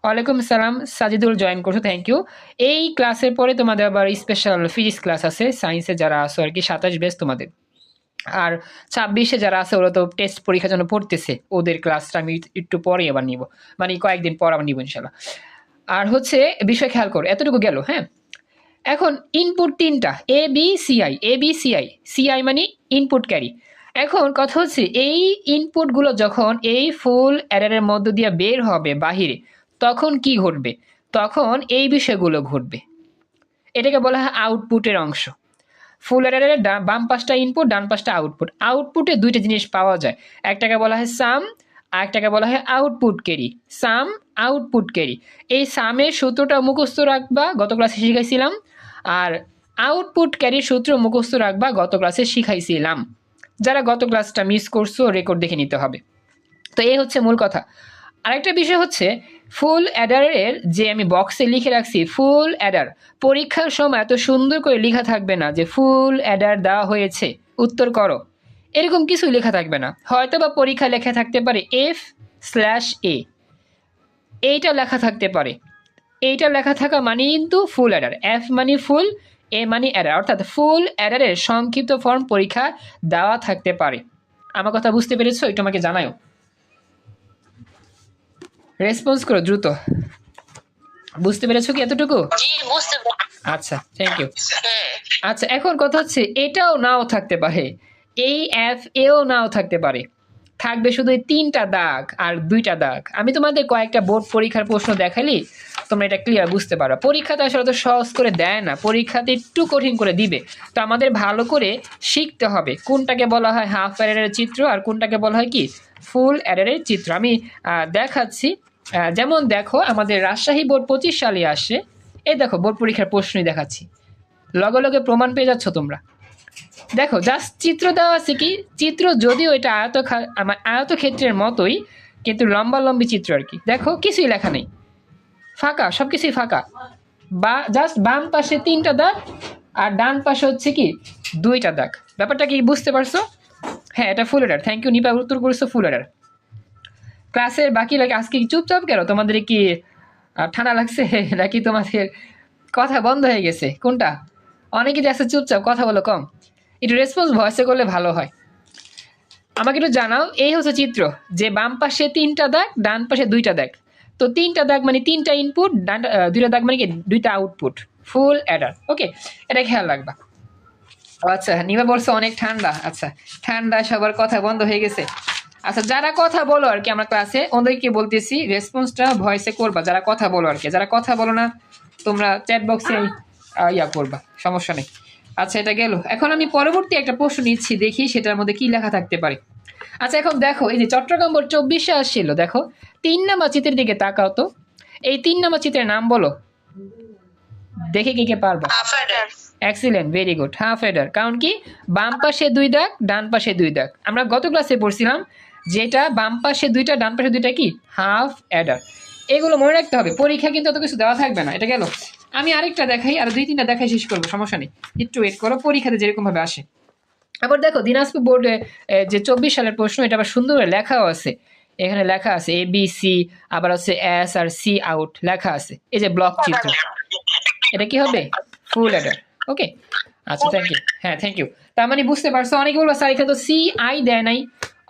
ওয়ালাইকুম সালাম, সাজিদুল জয়েন করছো, থ্যাংক ইউ। এই ক্লাসের পরে তোমাদের আবার স্পেশাল ফিজিক্স ক্লাস আছে, সায়েন্সে যারা আসো আর কি, 27 বেস তোমাদের। আর 26-এ যারা আছে ওরা তো টেস্ট পরীক্ষার জন্য পড়তেছে, ওদের ক্লাসটা আমি একটু পরে আবার নিব, মানে কয়েকদিন পর আবার নিব ইনশাল্লাহ। আর হচ্ছে বিষয় খেয়াল করো, এতটুকু গেল। হ্যাঁ, এখন ইনপুট 3টা, A B CI, A B CI. CI মানে ইনপুট ক্যারি। এখন কথা হচ্ছে, এই ইনপুটগুলো যখন এই ফুল অ্যাডারের মধ্য দিয়ে বের হবে বাহিরে, তখন কি ঘটবে? তখন এই বিষয়গুলো ঘটবে। এটাকে বলা হয় আউটপুটের অংশ। ফুল অ্যাডারের বাম পাশটা ইনপুট, ডান পাশটা আউটপুট। আউটপুটে 2টা জিনিস পাওয়া যায়, একটাকে বলা হয় সাম, আর একটাকে বলা হয় আউটপুট ক্যারি। সাম, আউটপুট ক্যারি। এই সামের সূত্রটা মুখস্থ রাখবা, গত ক্লাসে শিখাইছিলাম। আর আউটপুট ক্যারির সূত্র মুখস্থ রাখবা, গত ক্লাসে শিখাইছিলাম। যারা গত ক্লাসটা মিস করছো রেকর্ড দেখে নিতে হবে। তো এই হচ্ছে মূল কথা। আরেকটা বিষয় হচ্ছে, ফুল অ্যাডারের যে আমি বক্সে লিখে রাখছি ফুল অ্যাডার, পরীক্ষার সময় এত সুন্দর করে লেখা থাকবে না যে ফুল অ্যাডার দেওয়া হয়েছে উত্তর করো, এরকম কিছু লেখা থাকবে না। হয়তো বা পরীক্ষা লেখা থাকতে পারে F/A, এইটা লেখা থাকতে পারে। এইটা লেখা থাকা মানে কিন্তু ফুল অ্যাডার। F মানে ফুল, এ মানে অ্যাডার, অর্থাৎ ফুল অ্যাডারের সংক্ষিপ্ত ফর্ম পরীক্ষা দেওয়া থাকতে পারে। আমার কথা বুঝতে পেরেছো? একটু আমাকে জানাও, রেসপন্স করো দ্রুত। বুঝতে পেরেছো কি এতটুকু? জি বুঝতে পারছি। আচ্ছা, থ্যাংক ইউ। হ্যাঁ আচ্ছা, এখন কথা হচ্ছে এটাও নাও থাকতে পারে, এই এফ এও নাও থাকতে পারে, থাকবে শুধু এই 3টা দাগ আর 2টা দাগ। আমি তোমাদের কয়েকটা বোর্ড পরীক্ষার প্রশ্ন দেখালি তোমরা এটা ক্লিয়ার বুঝতে পারো। পরীক্ষাতে আসলে তো সহজ করে দেয় না, পরীক্ষাতে একটু কঠিন করে দিবে। তো আমাদের ভালো করে শিখতে হবে কোনটাকে বলা হয় হাফ অ্যাডারের চিত্র আর কোনটাকে বলা হয় কি ফুল অ্যাডারের চিত্র। আমি দেখাচ্ছি। যেমন দেখো, আমাদের রাজশাহী বোর্ড 25 সালে আসে। এই দেখো বোর্ড পরীক্ষার প্রশ্নই দেখাচ্ছি, লগে লগে প্রমাণ পেয়ে যাচ্ছ তোমরা। দেখো জাস্ট চিত্র দেওয়া আছে, কি চিত্র যদিও এটা আয়তক্ষেত্রের মতোই, কিন্তু লম্বা লম্বি চিত্র আর কি। দেখো কিছুই লেখা নেই, ফাঁকা, সব কিছুই ফাঁকা। বা জাস্ট বাম পাশে 3টা দাগ আর ডান পাশে হচ্ছে কি 2টা দাগ। ব্যাপারটা কি বুঝতে পারছো? হ্যাঁ, এটা ফুল এডার। থ্যাংক ইউ নিপা, উত্তর করেছো ফুল এডার। ক্লাসের বাকি লাগে আজকে কি চুপচাপ কেন? তোমাদের কি ঠান্ডা লাগছে নাকি তোমাদের কথা বন্ধ হয়ে গেছে? কোনটা? অনেকে যে আছে চুপচাপ, কথা বলো কম। একটু রেসপন্স ভয়েসে করলে ভালো হয়। আমাকে একটু জানাও, এই হচ্ছে চিত্র যে বাম পাশে 3টা দাগ, ডান পাশে 2টা দাগ। তো 3টা দাগ মানে 3টা ইনপুট, 2টা দাগ মানে কি 2টা আউটপুট, ফুল অ্যাডার। ওকে, এটা খেয়াল রাখবা। আচ্ছা, নিবা বলছে অনেক ঠান্ডা। আচ্ছা, ঠান্ডা, সবার কথা বন্ধ হয়ে গেছে। আচ্ছা, যারা কথা বলো আর কি আমরা ক্লাসে, ওদেরকে বলতেছি রেসপন্সটা ভয়েসে করবা, যারা কথা বলো আর কি। যারা কথা বলো না তোমরা চ্যাট বক্সে করবা, সমস্যা নেই। আচ্ছা, এটা গেল। এখন আমি পরবর্তী একটা প্রশ্ন নিচ্ছি, দেখি সেটার মধ্যে কি লেখা থাকতে পারে। আচ্ছা, এখন দেখো এই যে চট্টগ্রাম বোর্ড 24-এ আসছিল, দেখো 3 নাম্বার চিত্রের দিকে তাকাও তো। এই 3 নাম্বার চিত্রের নাম বলো, দেখে কে কে পারবা? Half Eder. Excellent, very good, half Eder. কারণ কি বাম পাশে 2 দাগ, ডান পাশে 2 দাগ। আমরা গত ক্লাসে পড়ছিলাম যেটা বাম পাশে 2টা, ডান পাশে 2টা কি হাফ অ্যাডার। এগুলো মনে রাখতে হবে, পরীক্ষা কিন্তু অত কিছু দেওয়া থাকবে না। এটা গেল। আমি আরেকটা দেখাই, আর 2-3টা দেখাই শেষ করবো, সমস্যা নেই, একটু ওয়েট করো, পরীক্ষাতে যেরকম ভাবে আসে। আবার দেখো দিনাজপুর বোর্ডে যে 24 সালের প্রশ্ন, এটা আবার সুন্দর করে লেখাও আছে। এখানে লেখা আছে এ বি সি, আবার হচ্ছে এস আর সি আউট লেখা আছে, এই যে ব্লক চিত্র। এটা কি হবে? ফুল অ্যাডার। ওকে, আচ্ছা, থ্যাংক ইউ। হ্যাঁ, থ্যাংক ইউ। তার মানে বুঝতে পারছো। অনেকে বলবা স্যার এখানে তো সি আই দেয় নাই,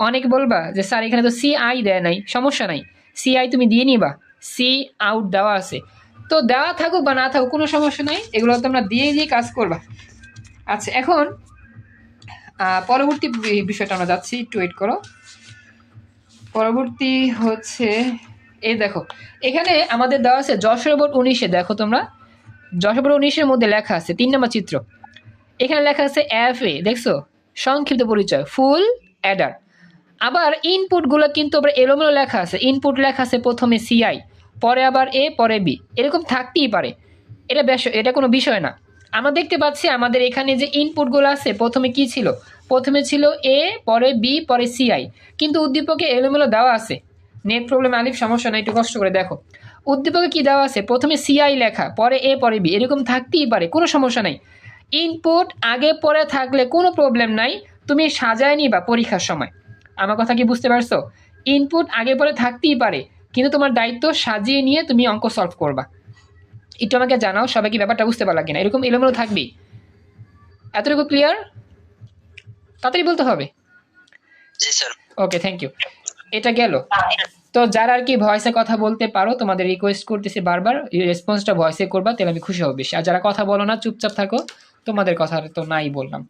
অনেকে বলবা যে স্যার এখানে তো সি আই দেয় নাই। সমস্যা নাই, সি আই তুমি দিয়ে নিবা, সি আউট দেওয়া আছে। তো দেওয়া থাকুক বা না থাকুক কোনো সমস্যা নাই, এগুলো তোমরা দিয়ে কাজ করবা। আচ্ছা, এখন পরবর্তী বিষয়টা আমরা যাচ্ছি, একটু ওয়েট করো। পরবর্তী হচ্ছে এই দেখো, এখানে আমাদের দেওয়া আছে যশোর বোর্ড 19-এ। দেখো তোমরা যশোর বোর্ড 19-এর মধ্যে লেখা আছে 3 নম্বর চিত্র, এখানে লেখা আছে এফ এ, দেখছো সংক্ষিপ্ত পরিচয় ফুল অ্যাডার। আবার ইনপুটগুলো কিন্তু আবার এলোমেলো লেখা আছে। ইনপুট লেখা আছে প্রথমে সিআই, পরে আবার এ, পরে বি, এরকম থাকতেই পারে। এটা কোনো বিষয় না। আমরা দেখতে পাচ্ছি আমাদের এখানে যে ইনপুটগুলো আছে, প্রথমে কি ছিল? প্রথমে ছিল এ, পরে বি, পরে সিআই, কিন্তু উদ্দীপকে এলোমেলো দেওয়া আছে। নেট প্রবলেম আলিফ, সমস্যা নাই, একটু কষ্ট করে দেখো। উদ্দীপকে কি দেওয়া আছে? প্রথমে সিআই লেখা, পরে এ, পরে বি, এরকম থাকতেই পারে, কোনো সমস্যা নাই। ইনপুট আগে পরে থাকলে কোনো প্রবলেম নাই, তুমি সাজায় নিবা পরীক্ষার সময়। আমার কথা কি বুঝতে পারছো? ইনপুট আগে পরে থাকতেই পারে, কিন্তু তোমার দায়িত্ব সাজিয়ে নিয়ে তুমি অঙ্ক সলভ করবা। একটু আমাকে জানাও সবাই কি ব্যাপারটা বুঝতে পারলা কিনা। এরকম এলোমেলো থাকবি, এতটুকু ক্লিয়ার? তাড়াতাড়ি বলতে হবে। জি স্যার। Okay, thank you. এটা গেল। তো যারা আর কি ভয়েসে কথা বলতে পারো, তোমাদের রিকোয়েস্ট করতেছি বারবার রেসপন্সটা ভয়েসে করবা, তাহলে আমি খুশি হব বেশি। আর যারা কথা বলো না, চুপচাপ থাকো, তোমাদের কথা তো নাই বললাম।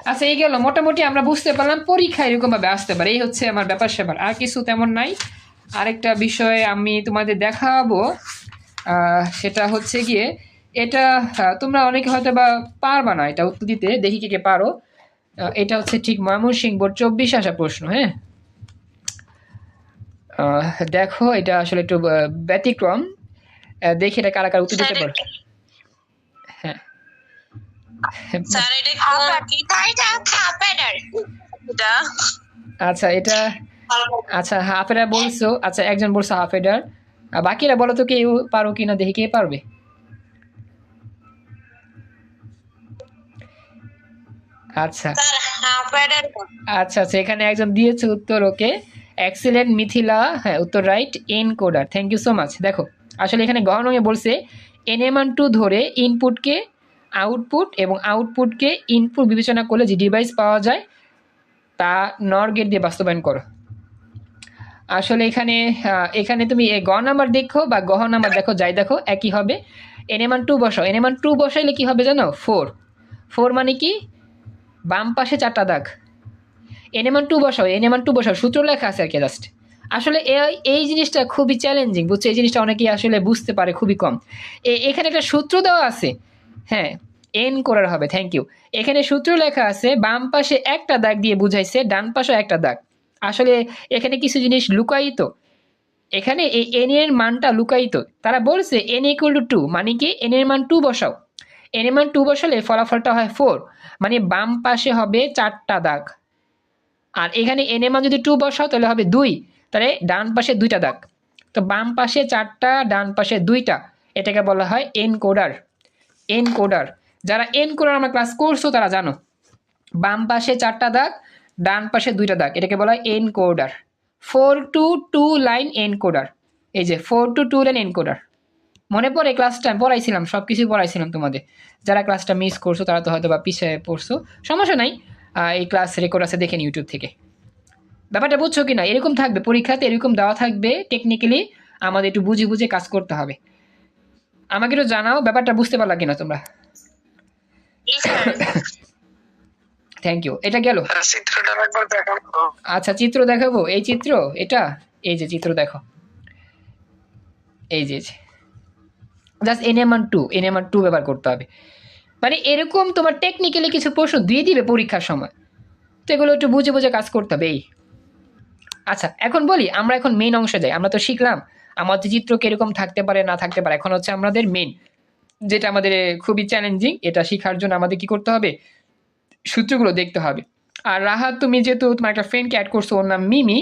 আচ্ছা, এই গেল। মোটামুটি আমরা বুঝতে পারলাম পরীক্ষা এরকম ভাবে আসতে পারে, এই হচ্ছে আমার ব্যাপার স্যাপার, আর কিছু তেমন নাই। আরেকটা বিষয় আমি তোমাদের দেখাবো, সেটা হচ্ছে গিয়ে এটা তোমরা অনেকে হয়তো বা পারবা না এটা উত্তর দিতে, দেখি কে কে পারো। এটা হচ্ছে ঠিক ময়মনসিংহ বোর্ড 24 আসা প্রশ্ন। হ্যাঁ, দেখো এটা আসলে একটু ব্যতিক্রম, দেখি এটা কারা কারা উত্তর দিতে পারো। হ্যাঁ, স্যার এটা কি হাফ অ্যাডার? এটা আচ্ছা, এটা আচ্ছা হাফ এডার বলছো। আচ্ছা, একজন বলছো হাফ এডার, বাকিরা বলো তো কেউ পারো কিনা, দেখি কে পারবে। আচ্ছা স্যার হাফ অ্যাডার। আচ্ছা আচ্ছা, এখানে একজন দিয়েছে উত্তর। ওকে, এক্সিলেন্ট মিথিলা, হ্যাঁ উত্তর right. Encoder, thank you so much. দেখো আসলে এখানে গহনঙে বলছে NM2 ধরে ইনপুটকে আউটপুট এবং আউটপুটকে ইনপুট বিবেচনা করলে যে ডিভাইস পাওয়া যায় তা নর গেট দিয়ে বাস্তবায়ন করো। আসলে এখানে তুমি গ নাম্বার দেখো বা গহ নাম্বার দেখো, যাই দেখো একই হবে। এনএমান 2 বসাও, এনএমান 2 বসাইলে কি হবে জানো? 4 মানে কি বাম পাশে 4টা দাগ। এনএমান 2 বসাও, এনএমান 2 বসাও, সূত্র লেখা আছে আর কি জাস্ট। আসলে এই জিনিসটা খুবই চ্যালেঞ্জিং, বুঝছো? এই জিনিসটা অনেকেই আসলে বুঝতে পারে খুবই কম। এখানে একটা সূত্র দেওয়া আছে, হ্যাঁ এন করার হবে, থ্যাংক ইউ। এখানে সূত্র লেখা আছে, বাম পাশে একটা দাগ দিয়ে বুঝাইছে, ডান পাশে একটা দাগ। আসলে এখানে কিছু জিনিস লুকায়িত, এখানে এই এন এর মানটা লুকায়িত। তারা বলছে এন ইকুয়াল টু 2, মানে কি এন এর মান 2 বসাও। এন এর মান 2 বসালে ফলাফলটা হয় 4, মানে বাম পাশে হবে 4টা দাগ। আর এখানে এন এর মান যদি 2 বসাও তাহলে হবে 2, তাহলে ডান পাশে 2টা দাগ। তো বাম পাশে 4টা, ডান পাশে 2টা, এটাকে বলা হয় এনকোডার। এনকোডার, যারা এনকোডার আমার ক্লাস করছো তারা জানো, বাম পাশে 4টা দাগ, ডান পাশে 2টা দাগ, এটাকে বলা হয় এনকোডার। 4 to 2 লাইন এনকোডার, এই যে 4 to 2 লাইন এনকোডার। মনে পড়ে ক্লাসটা পড়াইছিলাম, সব কিছু পড়াইছিলাম তোমাদের। যারা ক্লাসটা মিস করছো তারা তো হয়তো বা পিছিয়ে পড়ছো, সমস্যা নাই, এই ক্লাস রেকর্ড আছে দেখেন ইউটিউব থেকে। ব্যাপারটা বুঝছো কি না? এরকম থাকবে পরীক্ষাতে, এরকম দেওয়া থাকবে, টেকনিক্যালি আমাদের একটু বুঝে বুঝে কাজ করতে হবে। আমাকে একটু জানাও ব্যাপারটা বুঝতে পারলা কিনা তোমরা। Thank you. এটা গেল। আচ্ছা চিত্র দেখাবো, এই চিত্র, এটা এই যে চিত্র দেখো, এই যে জাস্ট এনএমান 2 ব্যবহার করতে হবে। মানে এরকম তোমার টেকনিক্যালি কিছু প্রশ্ন দিয়ে দিবে পরীক্ষার সময়, তো এগুলো একটু বুঝে বুঝে কাজ করতে হবে। এই আচ্ছা এখন বলি, আমরা এখন মেইন অংশে যাই। আমরা তো শিখলাম আমাদের চিত্র কিরকম থাকতে পারে না থাকতে পারে, এখন হচ্ছে আমাদের মেইন, যেটা আমাদের খুবই চ্যালেঞ্জিং। এটা শেখার জন্য আমাদের কি করতে হবে? সূত্রগুলো দেখতে হবে। আর রাহাত, তুমি যেহেতু তোমার একটা ফ্রেন্ডকে অ্যাড করছো, ওর নাম মিমি,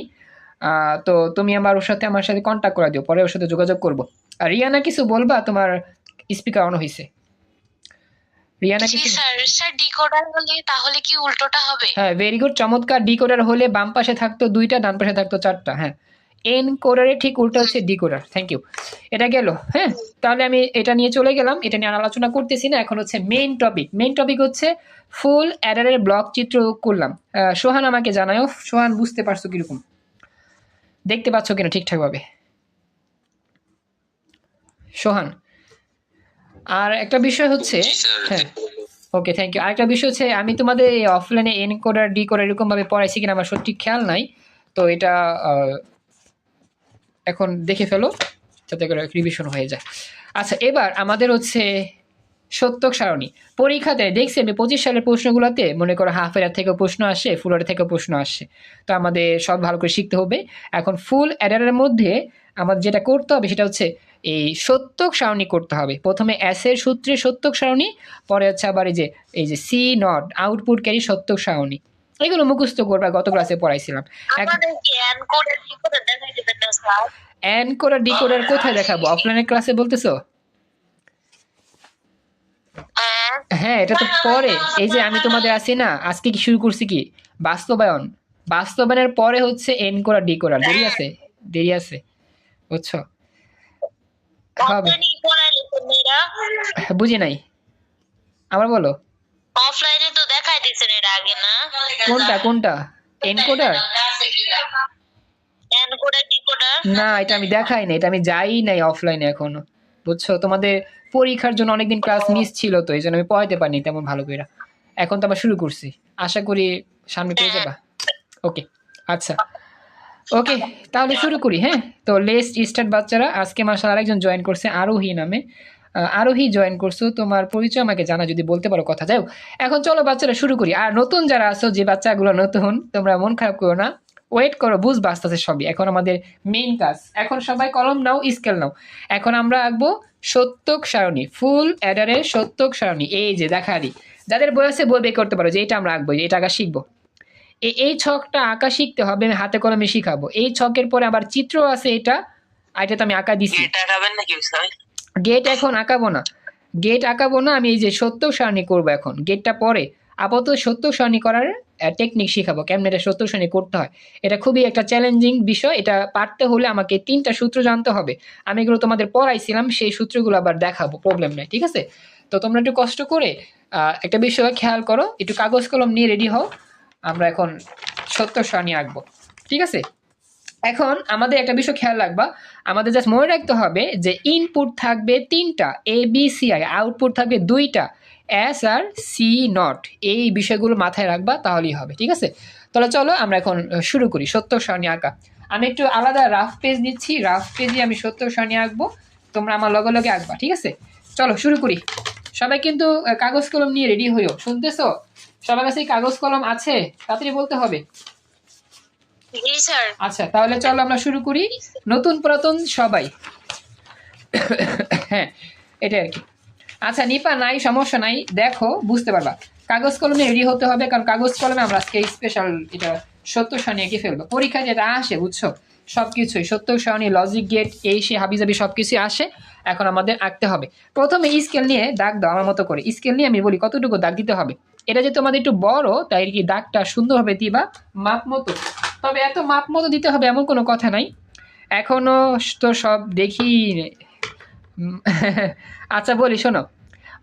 তো তুমি আমার সাথে কন্ট্যাক্ট করে দিও, পরে ওর সাথে যোগাযোগ করবো। আর রিয়ানা কিছু বলবা? তোমার স্পিকার অন হয়েছে। রিয়ানা কিছু? স্যার ডিকোডার হলে তাহলে কি উল্টোটা হবে? হ্যাঁ ভেরি গুড, চমৎকার। ডিকোডার হলে বাম পাশে থাকতো 2টা, ডান পাশে থাকতো 4টা। হ্যাঁ এনকোডারে ঠিক উল্টো হচ্ছে ডিকোডার। থ্যাংক ইউ, এটা গেল। হ্যাঁ তাহলে আমি এটা নিয়ে চলে গেলাম, এটা নিয়ে আলোচনা করতেছি না। এখন হচ্ছে মেইন টপিক। মেইন টপিক হচ্ছে ফুল অ্যাডারের ব্লক চিত্র করলাম। সোহান আমাকে জানাও, সোহান বুঝতে পারছো কিরকম, দেখতে পাচ্ছ কিনা ঠিকঠাক ভাবে সোহান? আর একটা বিষয় হচ্ছে, হ্যাঁ ওকে থ্যাংক ইউ। আরেকটা বিষয় হচ্ছে, আমি তোমাদের অফলাইনে এনকোডার ডিকোডার এরকম ভাবে পড়াইছি কিনা আমার সত্যি খেয়াল নাই, তো এটা এখন দেখে ফেলো যাতে করে রিভিশন হয়ে যায়। আচ্ছা এবার আমাদের হচ্ছে সত্যক সারণী। পরীক্ষাতে দেখছি আমি 25 সালের প্রশ্নগুলোতে মনে করো হাফ এর থেকে প্রশ্ন আসে, ফুল এর থেকে প্রশ্ন আসে, তো আমাদের সব ভালো করে শিখতে হবে। এখন ফুল অ্যাডারের মধ্যে আমাদের যেটা করতে হবে সেটা হচ্ছে এই সত্যক সারণী করতে হবে। প্রথমে এস এর সূত্রে সত্যক সারণী, পরে হচ্ছে আবার এই যে সি নট আউটপুট ক্যারি সত্যক সারণী, এগুলো মুখস্থ করবা, গত ক্লাসে পড়াইছিলাম। এনকোডার ডিকোডার কোথায় দেখাবো? অফলাইনের ক্লাসে বলতেছো? হ্যাঁ এটা তো পরে, এই যে আমি তোমাদের আছি না, আজকে কি শুরু করছি কি বাস্তবায়নের পরে হচ্ছে এনকোডার ডিকোডার, দেরি আছে বুঝছো? হবে, বুঝি নাই, আবার বলো। অফলাইনে তো দেখাই দিয়েছেন এর আগে না? কোনটা এনকোডার? এনকোডার ডিকোডার না এটা আমি দেখাই নাই, এটা আমি যাই নাই অফলাইনে এখনো, বুঝছো? তোমাদের পরীক্ষার জন্য অনেকদিন ক্লাস মিস ছিল, তো এই জন্য আমি পড়াইতে পারিনি তেমন ভালো করে। এখন তো আবার শুরু করছি, আশা করি সামনে পেয়ে যাবা। ওকে আচ্ছা ওকে তাহলে শুরু করি। হ্যাঁ তো লেটস স্টার্ট বাচ্চারা। আজকে মাশাআল্লাহ আরেকজন জয়েন করছে, আরোহী নামে। আরোহী জয়েন করছো, তোমার পরিচয় আমাকে জানা যদি বলতে পারো কথা। যাও এখন চলো বাচ্চারা শুরু করি। আর নতুন যারা আছো, যে বাচ্চাগুলো নতুন, তোমরা মন খারাপ করো না, ওয়েট করো, বুঝবা আস্তে আস্তে সবই। এখন আমাদের মেইন কাজ, এখন সবাই কলম নাও, স্কেল নাও। এখন আমরা আঁকবো সত্যক সারণী, ফুল অ্যাডারের সত্যক সারণী। এই যে দেখা দিই, যাদের বই আছে বই বের করতে পারো যে এটা আমরা আঁকবো, এটা আঁকা শিখবো। এই ছকটা আঁকা শিখতে হবে, আমি হাতে কলমে শিখাবো। এই ছকের পরে আবার চিত্র আছে, এটা তো আমি আঁকা দিছি। গেট এখন আঁকাবো না, আমি এই যে সত্যক সারণী করবো এখন, গেটটা পরে। আপাতত সত্যক সারণী করার টেকনিক শিখাবো, কেমন এটা সত্যক সারণী করতে হয়। এটা খুবই একটা চ্যালেঞ্জিং বিষয়, এটা পারতে হলে আমাকে 3টা সূত্র জানতে হবে। আমি এগুলো তোমাদের পড়াইছিলাম, সেই সূত্রগুলো আবার দেখাবো, প্রবলেম নাই, ঠিক আছে? তো তোমরা একটু কষ্ট করে একটা বিষয় খেয়াল করো, একটু কাগজ কলম নিয়ে রেডি হও, আমরা এখন সত্য সারণী আঁকবো। ঠিক আছে, এখন আমাদের একটা বিষয় খেয়াল রাখবা, আমাদের জাস্ট মনে রাখতে হবে যে ইনপুট থাকবে 3টা ABCI, আউটপুট থাকবে 2টা SR/C0। এই বিষয়গুলো মাথায় রাখবা, তাহলেই হবে। ঠিক আছে, তাহলে চলো আমরা এখন শুরু করি সত্য সারণী আঁকা। আমি একটু আলাদা রাফ পেজ নিচ্ছি, রাফ পেজে আমি সত্য সারণী আঁকবো, তোমরা আমার লগে লগে আঁকবা। ঠিক আছে, চলো শুরু করি। সবাই কিন্তু কাগজ কলম নিয়ে রেডি হইও, শুনতেছো? সবার কাছে কাগজ কলম আছে? তাড়াতাড়ি বলতে হবে। জি স্যার। আচ্ছা, তাহলে চলো আমরা শুরু করি। নতুন পুরাতন সবাই। হ্যাঁ, এটাই আর কি। আচ্ছা নিপা, নাই সমস্যা নাই, দেখো বুঝতে পারবা। কাগজ কলমে রেডি হতে হবে, কারণ কাগজ কলমে আমরা আজকে স্পেশাল এটা সত্য সারণী এঁকে ফেলবো। পরীক্ষায় যেটা আসে বুঝছো, সবকিছুই সত্য সারণী, লজিক গেট, এই সে হাবিজাবি সবকিছুই আসে। এখন আমাদের আঁকতে হবে। প্রথমে স্কেল নিয়ে দাগ দাও আমার মতো করে। স্কেল নিয়ে আমি বলি কতটুকু দাগ দিতে হবে। এটা যে তোমাদের একটু বড়, তাই কি দাগটা সুন্দরভাবে দিবা মাপ মতো। তবে এত মাপ মতো দিতে হবে এমন কোনো কথা নাই, এখনো তো সব দেখি। আচ্ছা বলি শোনো,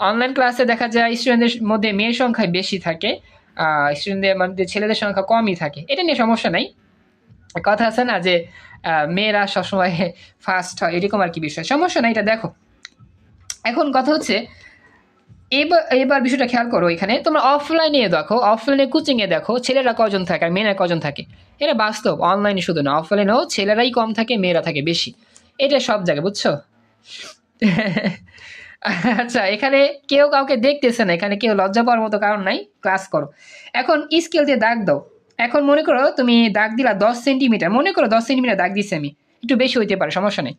অনলাইন ক্লাসে দেখা যায় স্টুডেন্টদের মধ্যে মেয়ের সংখ্যা বেশি থাকে, স্টুডেন্টদের মধ্যে ছেলেদের সংখ্যা কমই থাকে। এটা নিয়ে সমস্যা নাই, কথা আছে না যে মেয়েরা সবসময় ফার্স্ট হয়, এরকম আর কি বিষয়, সমস্যা নাই, এটা দেখো। এখন কথা হচ্ছে এবার বিষয়টা খেয়াল করো, এখানে তোমরা অফলাইনে দেখো, অফলাইনে কোচিংয়ে দেখো ছেলেরা কজন থাকে আর মেয়েরা কজন থাকে। এটা বাস্তব, অনলাইনে শুধু না, অফলাইনেও ছেলেরাই কম থাকে, মেয়েরা থাকে বেশি। এটা সব জায়গায়, বুঝছো? আচ্ছা, এখানে কেউ কাউকে দেখতেছে না, এখানে কেউ লজ্জা পাওয়ার মতো কারণ নাই, ক্লাস করো। এখন স্কেল দিয়ে দাগ দাও। এখন মনে করো তুমি দাগ দিলা 10 সেন্টিমিটার, মনে করো 10 সেন্টিমিটার দাগ দিচ্ছি আমি, একটু বেশি হইতে পারে, সমস্যা নেই।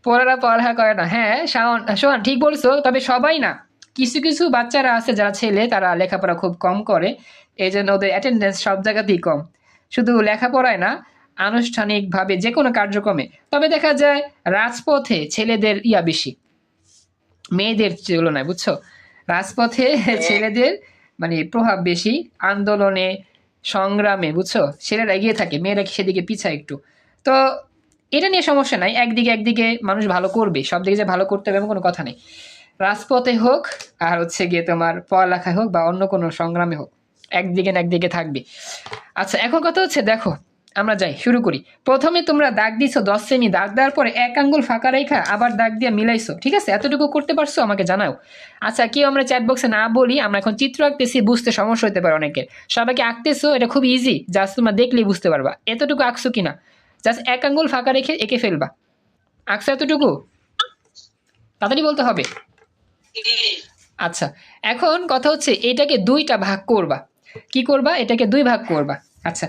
পড়ালেখা করে না, হ্যাঁ শোন ঠিক বলছো, তবে সবাই না, কিছু কিছু বাচ্চারা আছে যারা ছেলে, তারা লেখাপড়া খুব কম করে, এই জন্য ওদের অ্যাটেন্ডেন্স সব জায়গাতেই কম। শুধু লেখাপড়ায় না, আনুষ্ঠানিকভাবে যে কোনো কার্যক্রমে। তবে দেখা যায় রাজপথে ছেলেদের বেশি মেয়েদের তুলনায়, বুঝছো? রাজপথে ছেলেদের মানে প্রভাব বেশি, আন্দোলনে সংগ্রামে, বুঝছো? ছেলেরা এগিয়ে থাকে, মেয়েরা সেদিকে পিছায় একটু। তো এটা নিয়ে সমস্যা নাই, একদিকে মানুষ ভালো করবে, সব দিকে যে ভালো করতে হবে এমন কোনো কথা নেই। রাজপথে হোক আর হচ্ছে গিয়ে তোমার পড়ালেখায় হোক বা অন্য কোনো সংগ্রামে হোক, একদিকে না একদিকে থাকবে। আচ্ছা, এখন কথা হচ্ছে দেখো, আমরা যাই শুরু করি। প্রথমে তোমরা দাগ দিছো 10 সেমি, দাগ দেওয়ার পরে 1 আঙ্গুল ফাঁকা রেখা আবার দাগ দিয়ে মিলাইছো। ঠিক আছে, এতটুকু করতে পারছো আমাকে জানাও। আচ্ছা, কেউ আমরা চ্যাট বক্সে না বলি, আমরা এখন চিত্র আঁকতেছি, বুঝতে সমস্যা হতে পারে অনেকের। সবাইকে আঁকতেছো, এটা খুব ইজি, জাস্ট তোমরা দেখলেই বুঝতে পারবা এতটুকু আঁকছো কিনা। জাস্ট 1 আঙ্গুল ফাঁকা রেখে এঁকে ফেলবা। আঁকছো এতটুকু? তাড়াতাড়ি বলতে হবে। আচ্ছা, এখন কথা হচ্ছে এটাকে 2টা ভাগ করবা। কি করবা? এটাকে 2 ভাগ করবা। আচ্ছা,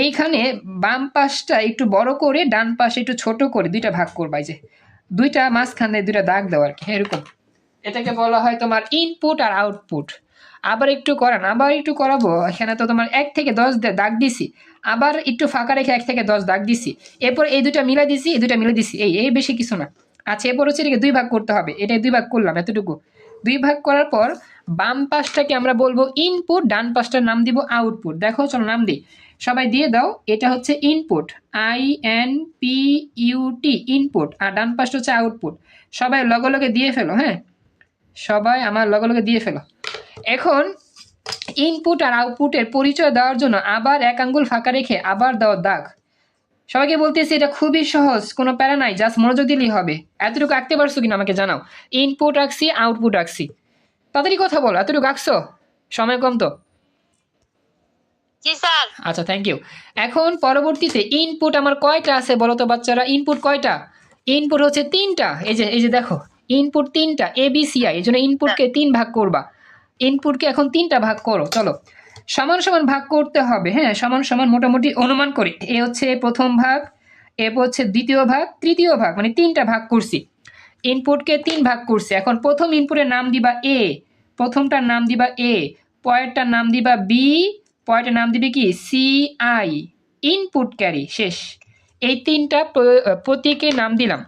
এইখানে বাম পাশটা একটু বড় করে, ডান পাশে একটু ছোট করে 2টা ভাগ করবা। এই যে 2টা মাঝখানে 2টা দাগ দাও আর কি, এরকম। এটাকে বলা হয় তোমার ইনপুট আর আউটপুট। আবার একটু করান, আবার একটু করাবো। এখানে তো তোমার 1 থেকে 10 দাগ দিছি, আবার একটু ফাঁকা রেখে 1 থেকে 10 দাগ দিছি, এরপর এই 2টা মিলাই দিছি, এই 2টা মিলাই দিছি, এই বেশি কিছু না। আচ্ছা, এরপর হচ্ছে এটাকে 2 ভাগ করতে হবে, এটা 2 ভাগ করলাম, এতটুকু। 2 ভাগ করার পর বাম পাশটাকে আমরা বলবো ইনপুট, ডান পাশটার নাম দিব আউটপুট। দেখো, চলো নাম দিই, সবাই দিয়ে দাও। এটা হচ্ছে ইনপুট, INPUT, ইনপুট, আর ডান পাশটা হচ্ছে আউটপুট। সবাই লগে লগে দিয়ে ফেলো, হ্যাঁ, সবাই আমার লগে লগে দিয়ে ফেলো। এখন ইনপুট আর আউটপুটের পরিচয় দেওয়ার জন্য আবার 1 আঙ্গুল ফাঁকা রেখে আবার দাও দাগ। সবাইকে বলতেছি এটা খুবই সহজ, কোনো প্যারা নাই, জাস্ট মনোযোগ দিলেই হবে। এতটুকু আঁকতে পারছো কিনা আমাকে জানাও। ইনপুট আঁকছি, আউটপুট আঁকছি, তাড়াতাড়ি কথা বলো, এতটুকু আঁকছো? সময় কম তো। জি স্যার। আচ্ছা, থ্যাংক ইউ। এখন পরবর্তীতে ইনপুট আমার কয়টা আছে বলো তো বাচ্চারা? ইনপুট কয়টা? ইনপুট হচ্ছে 3টা। এই যে দেখো, ইনপুট 3টা ABCI, এই জন্য ইনপুটকে 3 ভাগ করবা। ইনপুটকে এখন 3টা ভাগ করো, চলো সমান সমান ভাগ করতে হবে। হ্যাঁ, সমান সমান মোটামুটি অনুমান করি। এ হচ্ছে প্রথম ভাগ, এরপর হচ্ছে দ্বিতীয় ভাগ, তৃতীয় ভাগ, মানে 3টা ভাগ করছি। ইনপুটকে 3 ভাগ করছি। এখন প্রথম ইনপুটের নাম দিবা A, প্রথমটার নাম দিবা A, পরেরটার নাম দিবা B, পরেরটার নাম দিবে কি CI, ইনপুট ক্যারি, শেষ। এই 3টা প্রতীকের নাম দিলাম।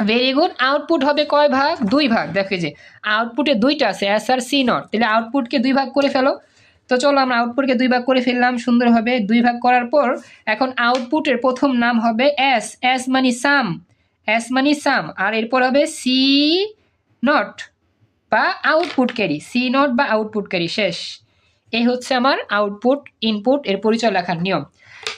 Very good. আউটপুট হবে কয় ভাগ? 2 ভাগ। দেখো যে আউটপুটে 2টা আছে, SR/C0, তাহলে আউটপুটকে 2 ভাগ করে ফেলো। তো চলো আমরা আউটপুটকে 2 ভাগ করে ফেললাম সুন্দরভাবে। 2 ভাগ করার পর এখন আউটপুটের প্রথম নাম হবে S মানে সাম, আর এরপর হবে C0, বা আউটপুট ক্যারি, সি নট বা আউটপুট ক্যারি শেষ। এই হচ্ছে আমার আউটপুট ইনপুট এর পরিচয় লেখার নিয়ম।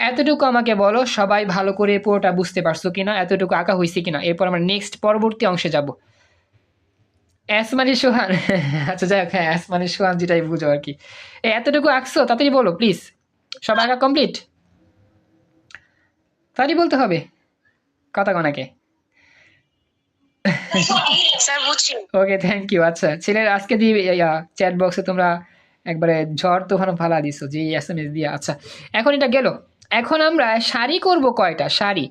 এতটুকু আমাকে বলো সবাই ভালো করে পুরোটা বুঝতে পারছো কিনা, এতটুকু আঁকা হয়েছে কিনা। এরপর আমরা নেক্সট পরবর্তী অংশে যাব। এস মানে সোহান আচ্ছা যাই হোক, হ্যাঁ এস মানে সোহান, যেটাই বুঝো আর কি। এতটুকু আঁকছো তাড়াতাড়ি বলো প্লিজ। সব আঁকা কমপ্লিট? তাড়াতাড়ি বলতে হবে কথা কনাকে। স্যার বুঝছি। Okay thank you. আচ্ছা ছেলের আজকে দিয়ে চ্যাট বক্সে তোমরা একবারে ঝড় তুফান ফালা দিছো যে SMS দিয়ে। আচ্ছা এখন এটা গেল। এখন আমরা সারি করব কয়টা? সারি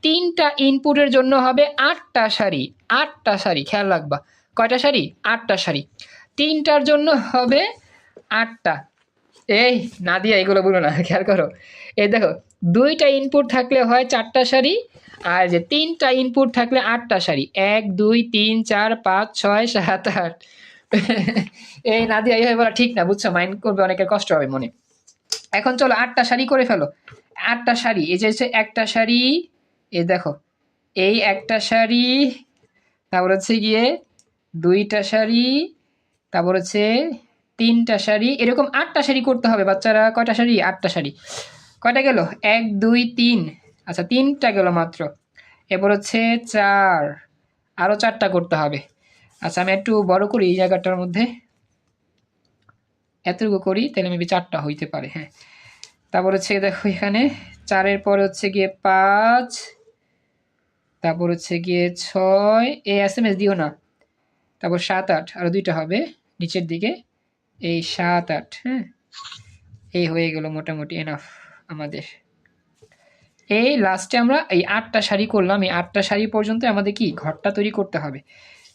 3টা ইনপুটের জন্য হবে 8টা সারি। 8টা সারি, খেয়াল রাখবা। কয়টা সারি? 8টা সারি। 3টার জন্য হবে 8টা। এই না দিয়ে এগুলো বলো না, খেয়াল করো। এই দেখো 2টা ইনপুট থাকলে হয় 4টা সারি, আর যে 3টা ইনপুট থাকলে 8টা সারি। 1 2 3 4 5 6 7 8 এই না দিয়ে এইভাবে বলা ঠিক না, বুঝছো? মাইন্ড করবে, অনেকের কষ্ট হবে মনে। এখন চলো 8টা সারি করে ফেলো। 8টা সারি, এই যে হচ্ছে একটা সারি, এই দেখো এই একটা সারি, তারপর হচ্ছে গিয়ে 2টা সারি, তারপর হচ্ছে 3টা সারি, এরকম 8টা সারি করতে হবে বাচ্চারা। কয়টা সারি? 8টা সারি। কয়টা গেল? 1 2 3, আচ্ছা 3টা গেল মাত্র। এরপর হচ্ছে 4, আরো 4টা করতে হবে। আচ্ছা আমি একটু বড় করি এই জায়গাটার মধ্যে, এতটুকু করি, তাহলে মেবি 4টা হইতে পারে। হ্যাঁ তারপর হচ্ছে দেখো এখানে 4-এর পরে হচ্ছে গিয়ে 5, তারপর হচ্ছে গিয়ে 6, এই SMS দিও না। তারপর 7 8, আরো 2টা হবে নিচের দিকে, এই 7 8। হ্যাঁ এই হয়ে গেল মোটামুটি এনাফ আমাদের। এই লাস্টে আমরা এই 8টা সারি করলাম। এই 8টা সারি পর্যন্ত আমাদের কি ঘরটা তৈরি করতে হবে।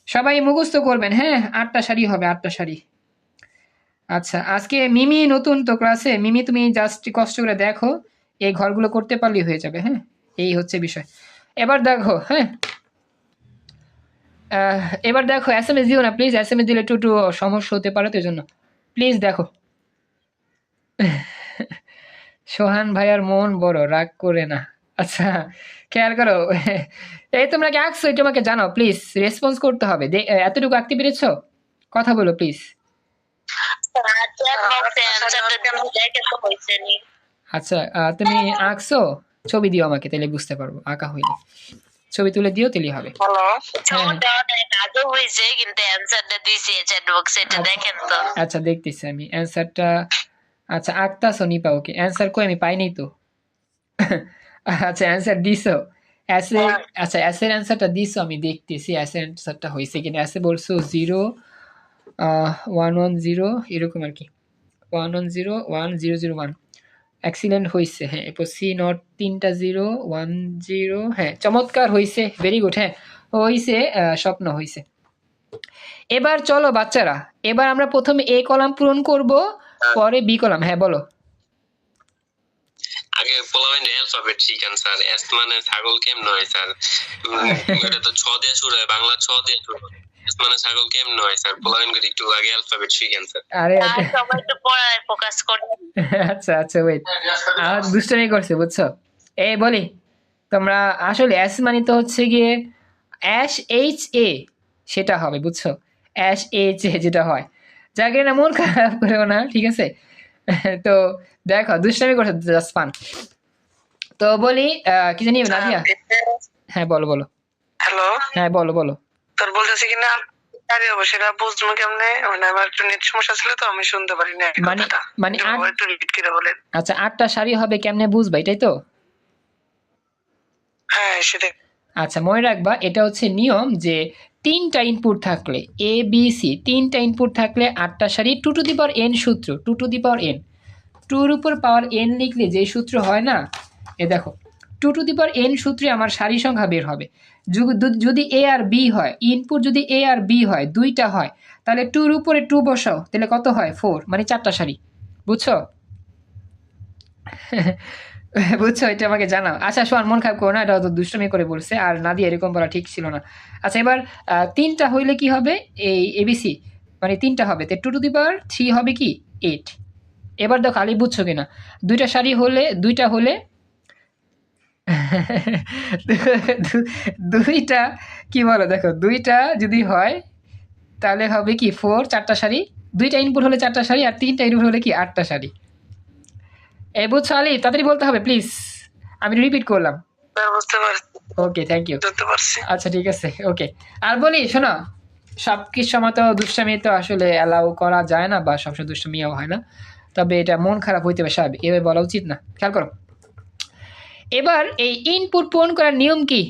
সবাই মুখস্থ করবেন। হ্যাঁ 8টা সারি হবে, 8টা সারি। আচ্ছা আজকে মিমি নতুন তো ক্লাসে, মিমি তুমি জাস্ট কষ্ট করে দেখো, এই ঘরগুলো করতে পারলেই হয়ে যাবে। হ্যাঁ এই হচ্ছে বিষয়। এবার দেখো, হ্যাঁ এবার দেখো SMS দিও না প্লিজ, SMS দিলে একটু সমস্যা হতে পারে, তো এই জন্য প্লিজ দেখো। সোহান ভাইয়ার মন বড়, রাগ করে না। আচ্ছা খেয়াল করো। এই তোমরা কি আঁকছো এটা আমাকে জানাও প্লিজ, রেসপন্স করতে হবে। এতটুকু আঁকতে পেরেছো? কথা বলো প্লিজ। আচ্ছা তুমি আঁকছো? ছবি দিও আমাকে, তাহলে বুঝতে পারবো। আঁকা হইলে ছবি তুলে দিও, তাহলেই হবে। আচ্ছা দেখতেছি আমি অ্যান্সারটা। আচ্ছা আঁকতাছো নিপা, ওকে। অ্যান্সার কই? আমি পাইনি তো। আচ্ছা অ্যান্সার দিছো এসে? আচ্ছা এসের অ্যান্সারটা দিছো, আমি দেখতেছি এসের অ্যান্সারটা হয়েছে কিনা। এসে বলছো 0 1 1 0 এরকম আর কি, 1 1 0 1 0 0 1। এক্সিলেন্ট হয়েছে। হ্যাঁ এরপর সি নট 3টা 0 1 0। হ্যাঁ চমৎকার হয়েছে, ভেরি গুড। হ্যাঁ হয়েছে, স্বপ্ন হয়েছে। এবার চলো বাচ্চারা, এবার আমরা প্রথমে এ কলাম পূরণ করব, পরে বি কলাম। হ্যাঁ বলো। আগে পোলাবেন অ্যালফাবেট শিখান স্যার। এস মানে ছাগল কেমন হয় স্যার? এটা তো 6 দিয়ে শুরু হয়, বাংলা 6 দিয়ে শুরু হয়। এস মানে ছাগল কেমন হয় স্যার? পোলাবেন করে একটু আগে অ্যালফাবেট শিখান স্যার। আরে সবাই একটু পড়ায় ফোকাস করে। আচ্ছা আচ্ছা ওয়েট, আর দুষ্টামি করছে বুঝছো। এই বলি, তোমরা আসলে এস মানে তো হচ্ছে গিয়ে SHA, সেটা হবে বুঝছো। SHA যেটা হয়, যাকে না মন খারাপ করেও না, ঠিক আছে? তো দেখো দুষ্টামি করছে, জাস্ট ফান। তো বলি কি জানি নাদিয়া। হ্যাঁ বলো বলো। হ্যালো, হ্যাঁ বলো বলো। তোর বলতেছি কিনা আরে সেটা বুঝবো কেমনে? মানে আমার একটু নেট সমস্যা ছিল তো, আমি শুনতে পারি না মানে কথাটা। মানে একটু রিপিট করে বলেন। আচ্ছা 8টা সারি হবে কেমনে বুঝবা, এটাই তো? হ্যাঁ সেটা। আচ্ছা মনে রাখবা, এটা হচ্ছে নিয়ম যে 3টা ইনপুট থাকলে ABC, 3টা ইনপুট থাকলে 8টা সারি। 2 টু দি পাওয়ার n সূত্র, 2 টু দি পাওয়ার n, 2 এর উপর পাওয়ার n লিখলে যে সূত্র হয় না, এ দেখো 2 টু দি পাওয়ার n সূত্রে আমার সারি সংখ্যা বের হবে। যদি A আর B হয়, ইনপুট যদি A আর B হয়, 2টা হয়, তাহলে 2 এর উপরে 2 বসাও, তাহলে কত হয়? 4, মানে 4টা সারি। বুঝছো? বুঝছো? এটা আমাকে জানাও। আচ্ছা শোন, মন খারাপ করো না, এটা তো দুষ্টমি করে বলছে, আর না দিয়ে এরকম বলা ঠিক ছিল না। আচ্ছা এবার 3টা হইলে কি হবে? এই ABC মানে 3টা হবে, তো 2 টু দি পাওয়ার 3 হবে কি 8। এবার দেখো খালি বুঝছো কিনা, 2টা সারি হলে, 2টা হলে 2টা কি বলো, দেখো 2টা যদি হয় তাহলে হবে কি 4 4টা সারি, 2টা ইনপুট হলে 4টা সারি, আর 3টা ইনপুট হলে কি 8টা সারি। এই বুঝছো আলিফ? তাড়াতাড়ি বলতে হবে প্লিজ, আমি রিপিট করলাম। স্যার বুঝতে পারছি, ওকে, থ্যাংক ইউ। বুঝতে পারছি। আচ্ছা ঠিক আছে, ওকে। আর বলি শোনো, সব কিছু সময় তো দুষ্টামি তো আসলে অ্যালাউ করা যায় না, বা সবসময় দুষ্টামিও হয় না, তবে এটা মন খারাপ হইতে হবে স্বাভাবিক, এভাবে বলা উচিত না। খেয়াল করো, এবার এই ইনপুট পূরণ করার নিয়ম কি?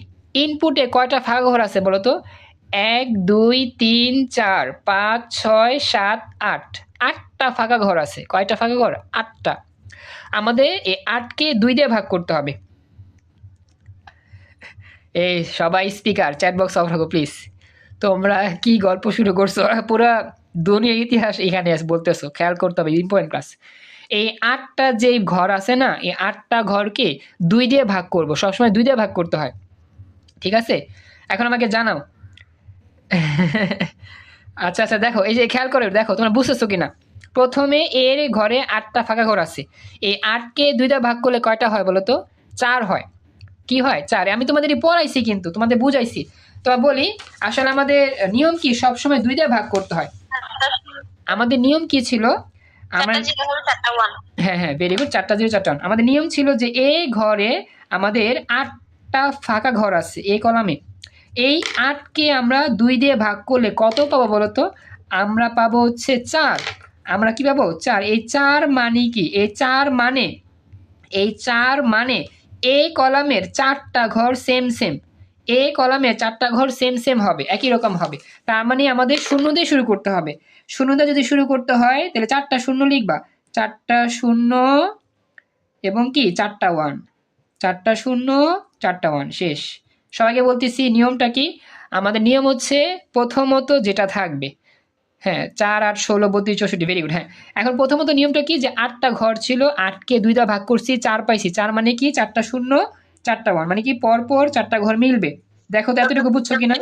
ইনপুটে কয়টা ভাগঘর আছে বলো তো? 1 2 3 4 5 6 7 8, 8টা ফাঁকা ঘর আছে। কয়টা ফাঁকা ঘর? 8টা। আমাদের এই 8কে 2 দিয়ে ভাগ করতে হবে। এই সবাই স্পিকার চ্যাট বক্স অফ রাখো প্লিজ। তোমরা কি গল্প শুরু করছো, পুরো দুনিয়ার ইতিহাস এখানে বলতেছো, খেয়াল করতে হবে, ইম্পর্টেন্ট ক্লাস। এই 8টা যেই ঘর আছে না, এই 8টা ঘরকে 2 দিয়ে ভাগ করব, সবসময় 2 দিয়ে ভাগ করতে হয়, ঠিক আছে? এখন আমাকে জানাও। আচ্ছা আচ্ছা, দেখো এই যে খেয়াল করে দেখো, তোমরা বুঝতেছো কিনা। প্রথমে এর ঘরে 8টা ফাঁকা ঘর আছে, এই 8কে 2 দিয়ে ভাগ করলে কয়টা হয় বলো তো? 4 হয়। কি হয়? 4। আমি তোমাদের পড়াইছি, কিন্তু তোমাদের বুঝাইছি। তো বলি, আসলে আমাদের নিয়ম কি? সবসময় 2 দিয়ে ভাগ করতে হয়। আমাদের নিয়ম কি ছিল? আমরা হ্যাঁ হ্যাঁ, ভেরি গুড, 4টা 0 4টা 1। আমাদের নিয়ম ছিল যে এই ঘরে আমাদের 8টা ফাঁকা ঘর আছে এই কলামে। এই 8কে আমরা 2 দিয়ে ভাগ করলে কত পাবো বলো তো? আমরা পাবো হচ্ছে 4। আমরা কি পাবো? 4। এই 4 মানে কি? এই 4 মানে এই কলামের 4টা ঘর সেম সেম, এই কলামে 4টা ঘর সেম সেম হবে, একই রকম হবে। তার মানে আমাদের শূন্য দিয়ে শুরু করতে হবে। শূন্য দিয়ে যদি শুরু করতে হয় তাহলে 4টা শূন্য লিখবা, 4টা শূন্য এবং কি 4টা 1, 4টা শূন্য 4টা 1, শেষ। সবাইকে বলতেছি নিয়মটা কি। আমাদের নিয়ম হচ্ছে প্রথমত যেটা থাকবে, হ্যাঁ 4 8 16 32 64, ভেরি গুড। হ্যাঁ, এখন প্রথমত নিয়মটা কি, যে 8টা ঘর ছিল, 8কে 2 দিয়ে ভাগ করছি, 4 পাইছি। 4 মানে কি? 4টা শূন্য 4টা 1, মানে কি পরপর 4টা ঘর মিলবে। দেখো তো এতটুকু বুঝছো কিনা?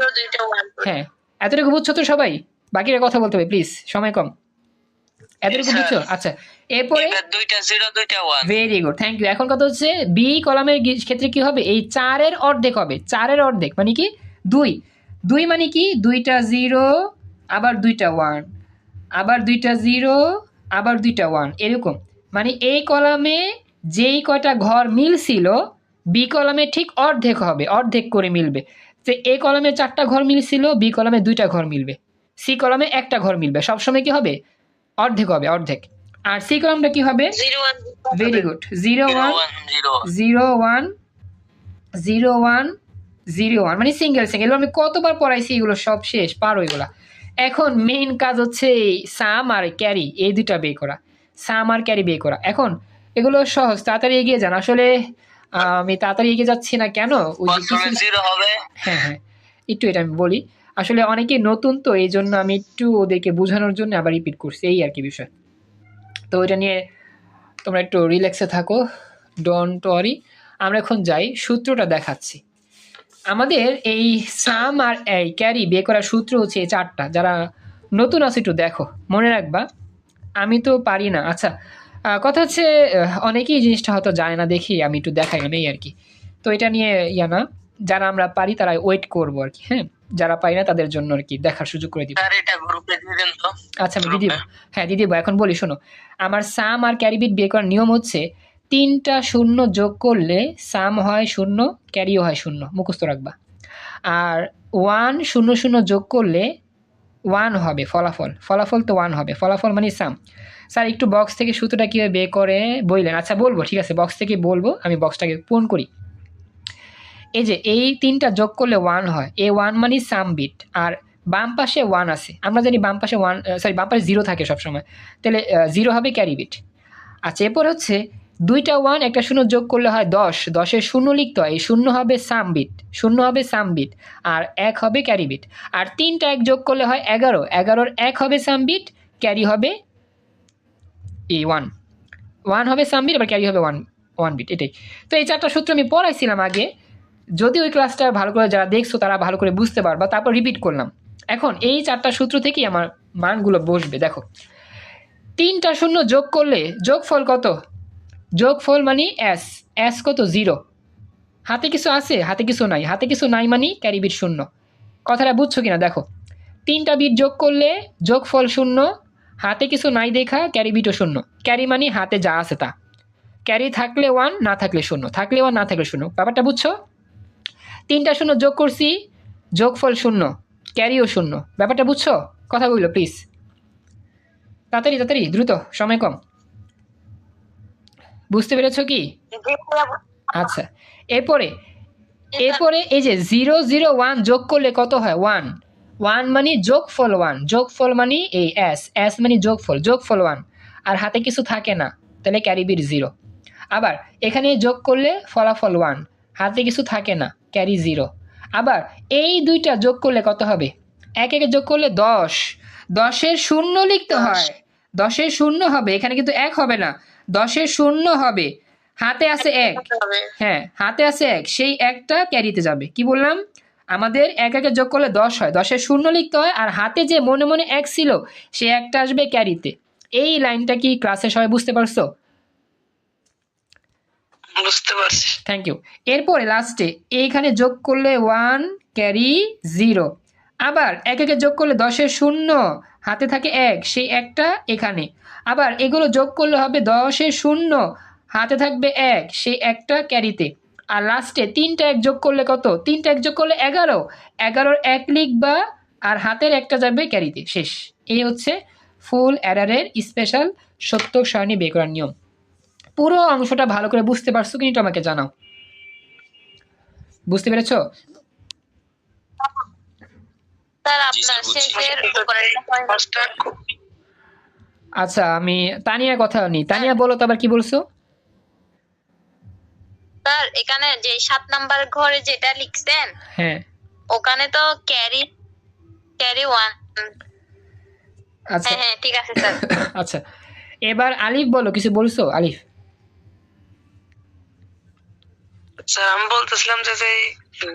হ্যাঁ, এতটুকু বুঝছো তো সবাই? বাকিরা কথা বলতে হবে প্লিজ, সময় কম। এতটুকু বুঝছো? আচ্ছা, এরপরে 2টা 0 2টা 1। Very good, thank you. এখন কথা হচ্ছে বি কলামের ক্ষেত্রে কি হবে? এই 4-এর অর্ধেক হবে। 4-এর অর্ধেক মানে কি? 2। 2 মানে কি? 2টা 0 আবার 2টা 1, আবার 2টা 0 আবার 2টা 1, এরকম। মানে এই কলামে যেই কয়টা ঘর মিলছিল, বি কলামে ঠিক অর্ধেক হবে, অর্ধেক করে মিলবে। তো এই কলামে 4টা ঘর মিলছিল, বি কলামে 2টা ঘর মিলবে, সি কলামে 1টা ঘর মিলবে। সবসময় কি হবে? অর্ধেক হবে, অর্ধেক। আর সি কলামটা কি হবে? ভেরি গুড, 0 1 0 1 0 1 0 1, মানে সিঙ্গেল সিঙ্গেল। আমি কতবার পড়াইছি, এগুলো সব শেষ, পারো এগুলা। এখন মেইন কাজ হচ্ছে এই সাম আর ক্যারি, এই দুইটা বের করা, সাম আর ক্যারি বের করা। এখন এগুলো সহজ, তাড়াতাড়ি এগিয়ে যান। আসলে আমি তাড়াতাড়ি এগিয়ে যাচ্ছি না কেন? ওই যে হ্যাঁ হ্যাঁ, একটু এটা আমি বলি। আসলে অনেকে নতুন তো, এই জন্য আমি একটু ওদেরকে বোঝানোর জন্য আবার রিপিট করছি, এই আর কি বিষয়। তো এটা নিয়ে তোমরা একটু রিল্যাক্সে থাকো, ডোন্ট ওয়ারি। আমরা এখন যাই, সূত্রটা দেখাচ্ছি। আমাদের এই সাম আর এই ক্যারি বের করার সূত্র হচ্ছে এই 4টা। যারা নতুন আছে একটু দেখো, মনে রাখবা, আমি তো পারি না। আচ্ছা, কথা হচ্ছে অনেকেই জিনিসটা হয়তো জানে না, দেখি আমি একটু দেখাইলাম, এই আর কি। তো এটা নিয়ে না, যারা আমরা পারি তারা ওয়েট করবো আর কি। হ্যাঁ, যারা পারি না তাদের জন্য আর কি দেখার সুযোগ করে দিব। আচ্ছা, আমি দিদি, হ্যাঁ দিদি, এখন বলি শোনো। আমার সাম আর ক্যারি বিট বের করার নিয়ম হচ্ছে 3টা শূন্য যোগ করলে সাম হয় 0, ক্যারিও হয় 0, মুখস্থ রাখবা। আর 1 0 0 যোগ করলে 1 হবে ফলাফল, ফলাফল তো 1 হবে, ফলাফল মানে সাম। স্যার একটু বক্স থেকে সূত্রটা কীভাবে বের করে বললেন? আচ্ছা বলবো, ঠিক আছে, বক্স থেকে বলবো, আমি বক্সটাকে পূরণ করি। এই যে এই 3টা যোগ করলে 1 হয়, এই 1 মানে সাম বিট। আর বাম পাশে 1 আছে, আমরা জানি বাম পাশে 1, সরি বাম পাশে 0 থাকে সবসময়, তাহলে 0 হবে ক্যারি বিট। আচ্ছা, এরপর হচ্ছে 2টা 1 একটা 0 যোগ করলে হয় 10, 10-এর 0 লিখতে হয়, এই 0 হবে সাম বিট, 0 হবে সাম বিট, আর 1 হবে ক্যারি বিট। আর 3টা 1 যোগ করলে হয় 11, 11-এর 1 হবে সাম বিট, ক্যারি হবে এই 1, 1 হবে সাম বিট, আবার ক্যারি হবে 1 বিট, এটাই। তো এই 4টা সূত্র আমি পড়াইছিলাম আগে, যদি ওই ক্লাসটা ভালো করে যারা দেখছো তারা ভালো করে বুঝতে পারবা, তারপর রিপিট করলাম। এখন এই 4টা সূত্র থেকেই আমার মানগুলো বসবে। দেখো, 3টা শূন্য যোগ করলে যোগফল কত? যোগফল মানে এস কত? 0। হাতে কিছু আছে, হাতে কিছু নাই, হাতে কিছু নাই মানে ক্যারি বিট 0। কথাটা বুঝছো কিনা দেখো, তিনটা বিট যোগ করলে যোগফল শূন্য, হাতে কিছু নাই দেখা ক্যারি বিটও শূন্য। ক্যারি মানে হাতে যা আছে তা, ক্যারি থাকলে 1, না থাকলে শূন্য, থাকলে 1, না থাকলে শূন্য। ব্যাপারটা বুঝছো? তিনটা শূন্য যোগ করছি, যোগফল শূন্য, ক্যারিও শূন্য। ব্যাপারটা বুঝছো? কথা বললো প্লিজ, তাড়াতাড়ি তাড়াতাড়ি, দ্রুত, সময় কম। বুঝতে পেরেছো কি? আচ্ছা, এরপরে এই যে 0 0 1 যোগ করলে কত হয়? 1 1 মানে যোগফল 1, যোগফল মানে এই s মানে যোগফল, যোগফল 1, আর হাতে কিছু থাকে না, তাহলে ক্যারি বিট 0। আবার এখানে যোগ করলে ফলাফল 1, হাতে কিছু থাকে না, ক্যারি 0। আবার এই দুইটা যোগ করলে কত হবে? একে যোগ করলে 10, 10-এর শূন্য লিখতে হয়, 10-এর শূন্য হবে, এখানে কিন্তু 1 হবে না, 10-এর শূন্য হবে। হাতে আছে 1, হ্যাঁ হাতে আছে 1, সেই 1টা ক্যারিতে যাবে। কি বললাম? আমাদের 1 যোগ করলে 10 হয়, 10-এর শূন্য লিখতে হয়, আর হাতে যে মনে মনে 1 ছিল সে 1টা আসবে ক্যারিতে। এই লাইনটা কি ক্লাসে সবাই বুঝতে পারছো? বুঝতে পারছি। Thank you. এরপরে লাস্টে এইখানে যোগ করলে 1 ক্যারি 0, আবার 1 যোগ করলে 10-এর শূন্য, হাতে থাকে 1, সেই 1টা এখানে। আবার এগুলো যোগ করলে হবে 10-এর শূন্য, হাতে থাকবে 1, সেই 1টা ক্যারিতে। আর লাস্টে 3টা 1 যোগ করলে কত? 3টা 1 যোগ করলে 11, 11-র 1 লিখবা, আর হাতের 1টা যাবে ক্যারিতে। শেষ। এই হচ্ছে ফুল অ্যাডারের স্পেশাল সত্য সারণী বের করার নিয়ম। পুরো অংশটা ভালো করে বুঝতে পারছো কিন্তু আমাকে জানাও। বুঝতে পেরেছো? স্যার জি আপনার স্যার, বুঝছি। শেষের কাজটা খুব আচ্ছা, আমি তানিয়ার কথা নি, তানিয়া বলো তো আবার কি বলছো? স্যার এখানে যে 7 নাম্বার ঘরে যেটা লিখছেন হ্যাঁ ওখানে তো ক্যারি 1। আচ্ছা হ্যাঁ হ্যাঁ ঠিক আছে স্যার। আচ্ছা, এবার আলিফ বলো, কিছু বলছো আলিফ? আচ্ছা, আমি বলতেছিলাম যে যে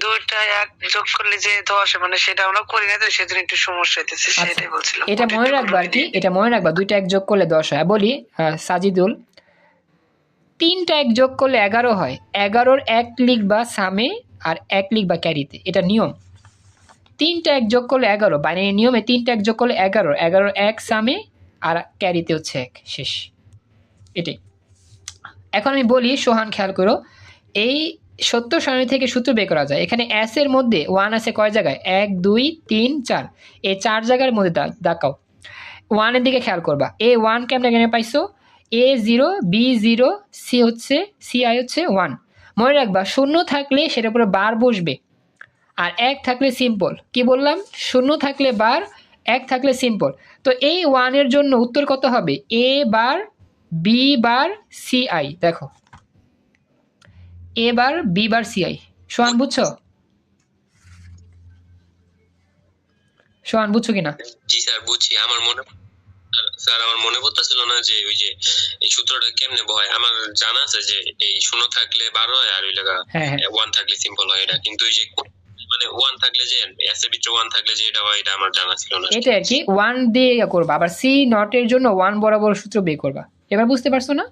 দুইটা 1 যোগ করলে যে 10 মানে সেটা আমরা করি না, তো সেজন্য একটু সমস্যা হইতেছে, আচ্ছা, সেটাই বলছিলাম। এটা মনে রাখবা আর কি, এটা মনে রাখবা, দুইটা 1 যোগ করলে 10 হয়। বলি সাজিদুল, 3টা 1 যোগ করলে 11 হয়, 11-র 1 লিখবা সামে আর 1 লিখবা ক্যারিতে, এটা নিয়ম। 3টা 1 যোগ করলে 11, বাইনারি নিয়মে 3টা 1 যোগ করলে 11, 11-র 1 সামে আর ক্যারিতে হচ্ছে 1, শেষ। এটাই। এখন আমি বলি, সোহান খেয়াল করো, এই সত্য সারণী থেকে সূত্র বের করা যায়। এখানে s এর মধ্যে 1 আছে কয় জায়গায়? 1 2 3 4, এই 4 জায়গার মধ্যে দেখাও। 1 এর দিকে খেয়াল করবা, a 1 কেমন এখানে পাইছো? a 0 b 0 c হচ্ছে ci হচ্ছে 1। মনে রাখবা, শূন্য থাকলে সেটার উপরে বার বসবে, আর 1 থাকলে সিম্পল। কি বললাম? শূন্য থাকলে বার, 1 থাকলে সিম্পল। তো এই 1 এর জন্য উত্তর কত হবে? a bar b bar ci। দেখো, a bar b bar ci। সোহান বুঝছো? সোহান বুঝছো কিনা? জি স্যার, বুঝছি। আমার মনে পড়তেছিল না যে ওই যে এই সূত্রটা কেমনে বয়। আমার জানা আছে যে এই শূন্য থাকলে 12 হয়, আর ওই লাগা হ্যাঁ 1 থাকলে সিম্পল হয় এটা, কিন্তু ওই যে মানে 1 থাকলে যে এস এর ভিতরে 1 থাকলে যে এটা হয়, এটা আমার জানা ছিল না। এটা আর কি 1 দিয়ে করবা, আবার c নট এর জন্য 1 বরাবর সূত্র বের করবা। এবার বুঝতে পারছো না?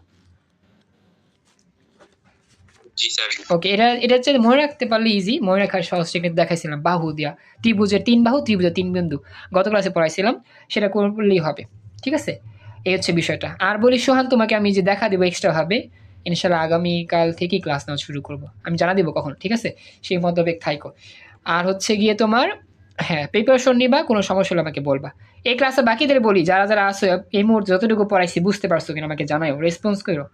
জি স্যার। ওকে, এটা হচ্ছে মনে রাখতে পারলে ইজি, মনে রাখার সহজ টেকনিক দেখাইছিলাম, বাহু দিয়া, ত্রিভুজের 3 বাহু, ত্রিভুজের 3 বিন্দু, গত ক্লাসে পড়াইছিলাম, সেটা করলেই হবে। ঠিক আছে, এই হচ্ছে বিষয়টা। আর বলি সোহান, তোমাকে আমি যে দেখা দেবো এক্সট্রা হবে, ইনশাল্লাহ আগামীকাল থেকেই ক্লাস নেওয়া শুরু করব, আমি জানা দেবো কখন, ঠিক আছে? সেই মোতাবেক থাইকো। আর হচ্ছে গিয়ে তোমার, হ্যাঁ, প্রিপারেশন নিবা, কোনো সমস্যা হলে আমাকে বলবা। এই ক্লাসে বাকিদের বলি, যারা যারা আসো এই মুহূর্তে যতটুকু পড়াইছি বুঝতে পারছো কিনা আমাকে জানাও, রেসপন্স করো,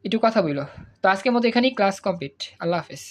একটু কথা বলো। তো আজকের মতো এখানেই ক্লাস কমপ্লিট। আল্লাহ হাফেজ।